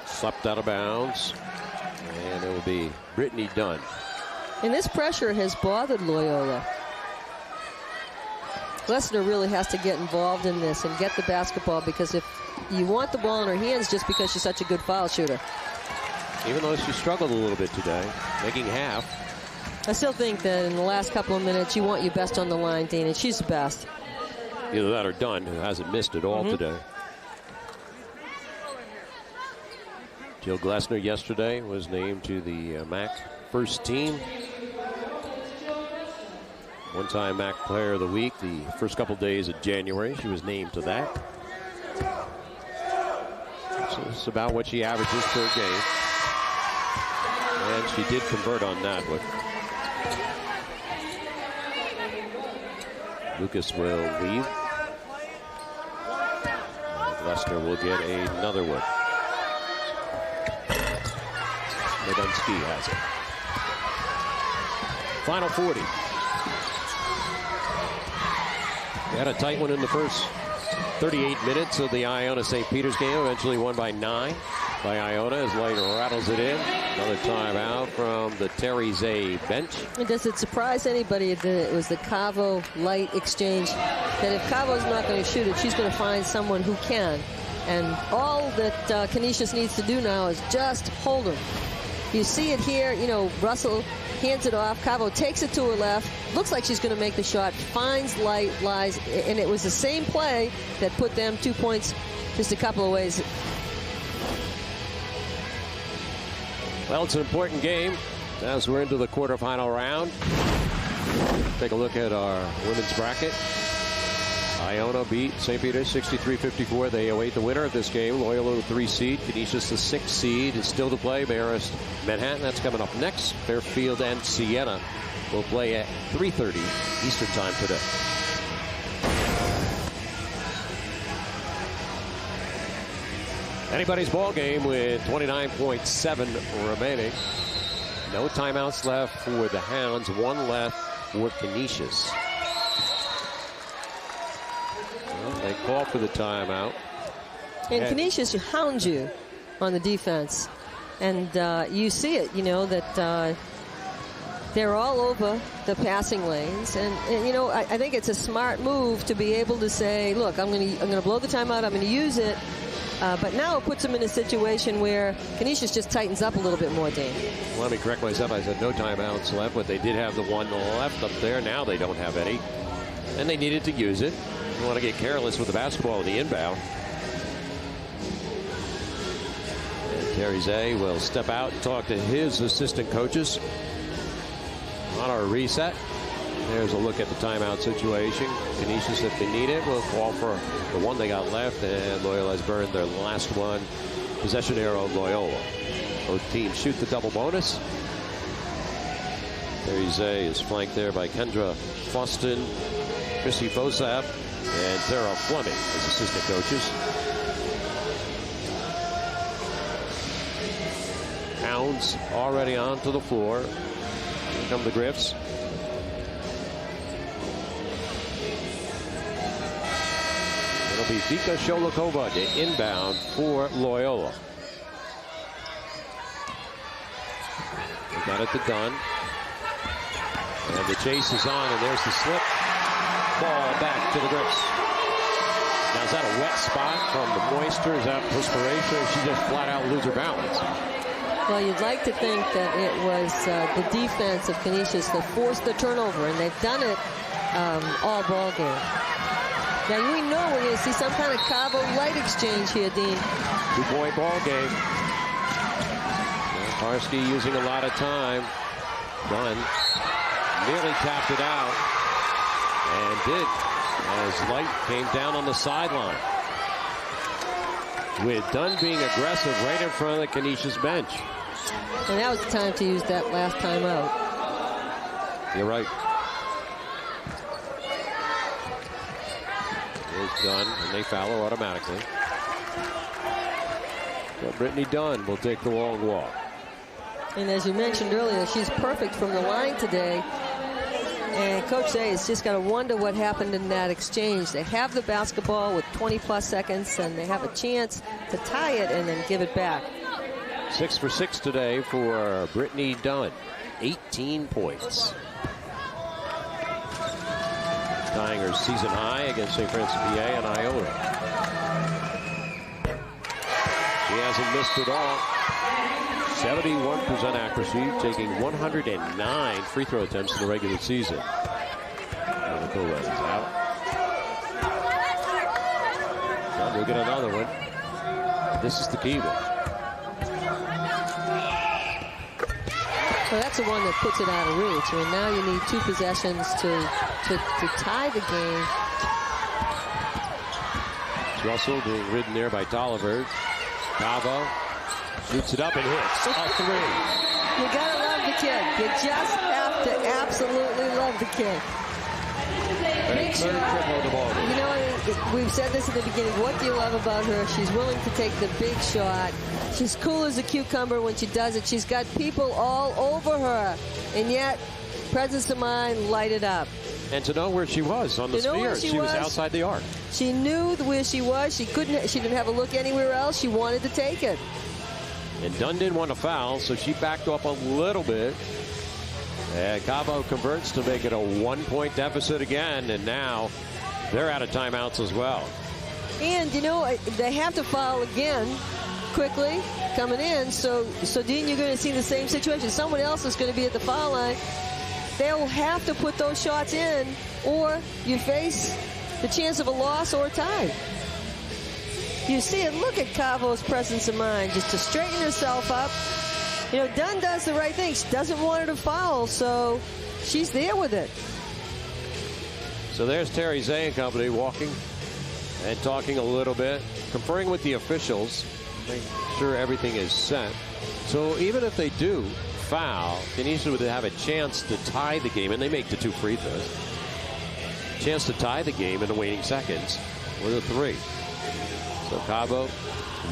Slapped out of bounds. And it will be Brittany Dunn. And this pressure has bothered Loyola. Glessner really has to get involved in this and get the basketball, because if you want the ball in her hands just because she's such a good foul shooter. Even though she struggled a little bit today, making half. I still think that in the last couple of minutes, you want your best on the line, Dean, and she's the best. Either that or Dunn, who hasn't missed at all today. Jill Glessner yesterday was named to the MAAC first team. One-time MAAC Player of the Week the first couple days of January. She was named to that. So it's about what she averages per game. And she did convert on that with Lucas will leave. And Leicester will get another one. Medunski has it. Final 40. We had a tight one in the first 38 minutes of the Iona-St. Peter's game. Eventually won by 9 by Iona as Light rattles it in. Another timeout from the Terry Zay bench. And does it surprise anybody that it was the Cavo-Light exchange? That if Cavo's not going to shoot it, she's going to find someone who can. And all that Canisius needs to do now is just hold him. You see it here, you know, Russell hands it off. Cavo takes it to her left. Looks like she's going to make the shot. Finds Light, lies. And it was the same play that put them 2 points just a couple of ways. Well, it's an important game as we're into the quarterfinal round. Take a look at our women's bracket. Iona beat St. Peter's 63-54. They await the winner of this game. Loyola, the 3 seed. Canisius, the 6 seed, is still to play. Marist, Manhattan. That's coming up next. Fairfield and Siena will play at 3:30 Eastern Time today. Anybody's ball game with 29.7 remaining. No timeouts left for the Hounds. 1 left for Canisius. Well, they call for the timeout. And Canisius hounds you on the defense. And you see it, you know, that they're all over the passing lanes. And you know, I think it's a smart move to be able to say, look, I'm going to blow the timeout. I'm going to use it. But now it puts them in a situation where Canisius just tightens up a little bit more, Dean. Let me correct myself. I said no timeouts left, but they did have the one left up there. Now they don't have any. And they needed to use it. You want to get careless with the basketball in the inbound. And Terry Zay will step out and talk to his assistant coaches on our reset. There's a look at the timeout situation. Canisius, if they need it, will call for the one they got left, and Loyola has burned their last one. Possession arrow, Loyola. Both teams shoot the double bonus. Terry Zay is flanked there by Kendra Foston, Chrissy Fosap, and Tara Fleming as assistant coaches. Hounds already onto the floor. Here come the Griffs. It'll be Vika Sholokova to inbound for Loyola. They got it to Dunn. And the chase is on, and there's the slip. Ball back to the Griffs. Now, is that a wet spot from the moisture? Is that perspiration? Or she just flat out lose her balance? Well, you'd like to think that it was the defense of Canisius that forced the turnover, and they've done it all ball game. Now, we know we're going to see some kind of Cavo-Light exchange here, Dean. 2-point ball game. Parsky using a lot of time. Dunn nearly tapped it out. And did, as Light came down on the sideline. With Dunn being aggressive right in front of the Canisius bench. And that was the time to use that last timeout. You're right. Here's Dunn, and they foul her automatically. So Brittany Dunn will take the long walk. And as you mentioned earlier, she's perfect from the line today. And Coach Zay has just got to wonder what happened in that exchange. They have the basketball with 20-plus seconds, and they have a chance to tie it and then give it back. 6 for 6 today for Brittany Dunn. 18 points. Tying her season high against St. Francis PA and Iona. She hasn't missed at all. 71% accuracy, taking 109 free throw attempts in the regular season. Nicola is out. And we'll get another one. This is the key one. So that's the one that puts it out of reach. I mean, now you need 2 possessions to tie the game. Russell being ridden there by Tolliver. Cavo shoots it up and hits a 3. You gotta love the kid. You just have to absolutely love the kid. Make sure, triple in the ball game. You know, we've said this at the beginning. What do you love about her? She's willing to take the big shot. She's cool as a cucumber when she does it. She's got people all over her. And yet, presence of mind, light it up. And to know where she was on the sphere. She was outside the arc. She knew where she was. She didn't have a look anywhere else. She wanted to take it. And Dunn didn't want to foul, so she backed up a little bit. And Cabo converts to make it a 1-point deficit again. And now they're out of timeouts as well. And, you know, they have to foul again quickly coming in. So Dean, you're going to see the same situation. Someone else is going to be at the foul line. They'll have to put those shots in, or you face the chance of a loss or a tie. You see it. Look at Cavo's presence of mind, just to straighten herself up. You know, Dunn does the right thing. She doesn't want her to foul, so she's there with it. So there's Terry Zay and company walking and talking a little bit, conferring with the officials, making sure everything is set. So even if they do foul, Canisius would have a chance to tie the game, and they make the 2 free throws. Chance to tie the game in the waning seconds with a 3. So Cabo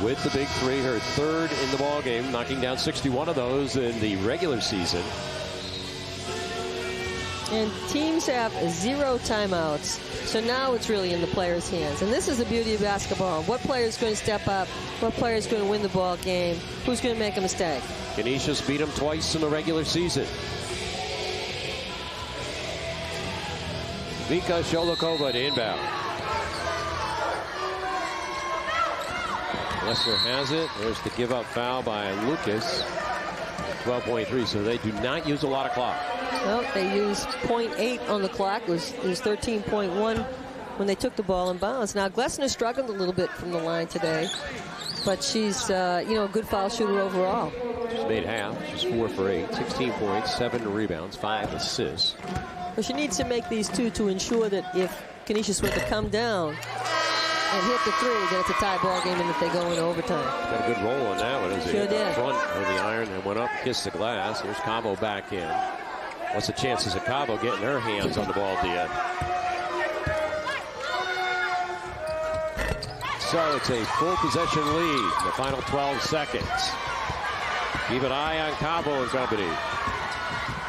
with the big 3, her 3rd in the ball game, knocking down 61 of those in the regular season. And teams have 0 timeouts. So now it's really in the players' hands. And this is the beauty of basketball. What player is going to step up? What player is going to win the ball game? Who's going to make a mistake? Canisius beat them twice in the regular season. Vika Sholikova to inbound. Lesser has it. There's the give-up foul by Lucas. 12.3, so they do not use a lot of clock. Well, they used 0.8 on the clock. It was 13.1 when they took the ball in bounds. Now, Glessner struggled a little bit from the line today, but she's, you know, a good foul shooter overall. She's made half. She's 4 for 8, 16 points, 7 rebounds, 5 assists. Well, she needs to make these 2 to ensure that if Canisius were to come down and hit the 3, that it's a tie ball game and that they go into overtime. Got a good roll on that one. Sure did. In front of the iron and went up, kissed the glass. Here's Cabo back in. What's the chances of Cabo getting her hands on the ball at the end? So it's a full possession lead in the final 12 seconds. Keep an eye on Cabo and company.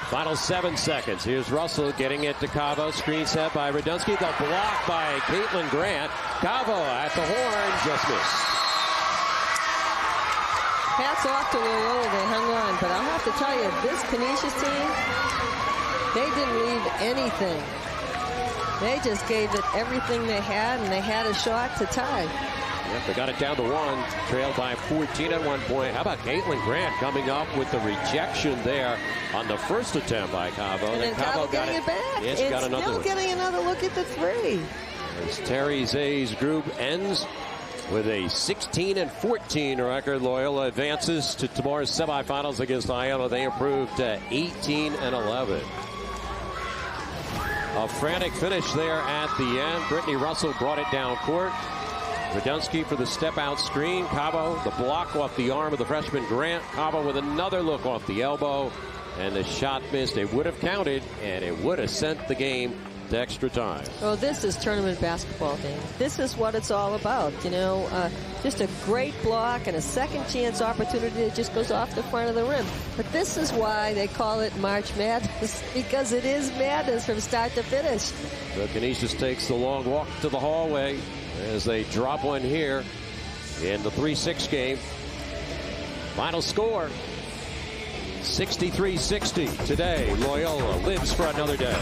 Final 7 seconds. Here's Russell getting it to Cabo. Screen set by Radunsky. The block by Caitlin Grant. Cabo at the horn. Just missed. Hats off to Loyola. They hung on. But I'll have to tell you, this Canisius team, they didn't leave anything. They just gave it everything they had, and they had a shot to tie. Yep, they got it down to 1, trailed by 14 at one point. How about Caitlin Grant coming up with the rejection there on the first attempt by Cabo? And then Cabo getting it back. Yes, it's got another still one. Getting another look at the 3. As Terry Zay's group ends with a 16-14 record. Loyola advances to tomorrow's semifinals against Iona. They improved to 18-11. A frantic finish there at the end. Brittany Russell brought it down court. Radunsky for the step-out screen. Cabo, the block off the arm of the freshman Grant. Cabo with another look off the elbow. And the shot missed. It would have counted, and it would have sent the game to extra time. Well, this is tournament basketball, Dan. This is what it's all about. You know, just a great block and a second chance opportunity that just goes off the front of the rim. But this is why they call it March Madness, because it is madness from start to finish. So Canisius takes the long walk to the hallway as they drop one here in the 3-6 game. Final score, 63-60 today. Loyola lives for another day.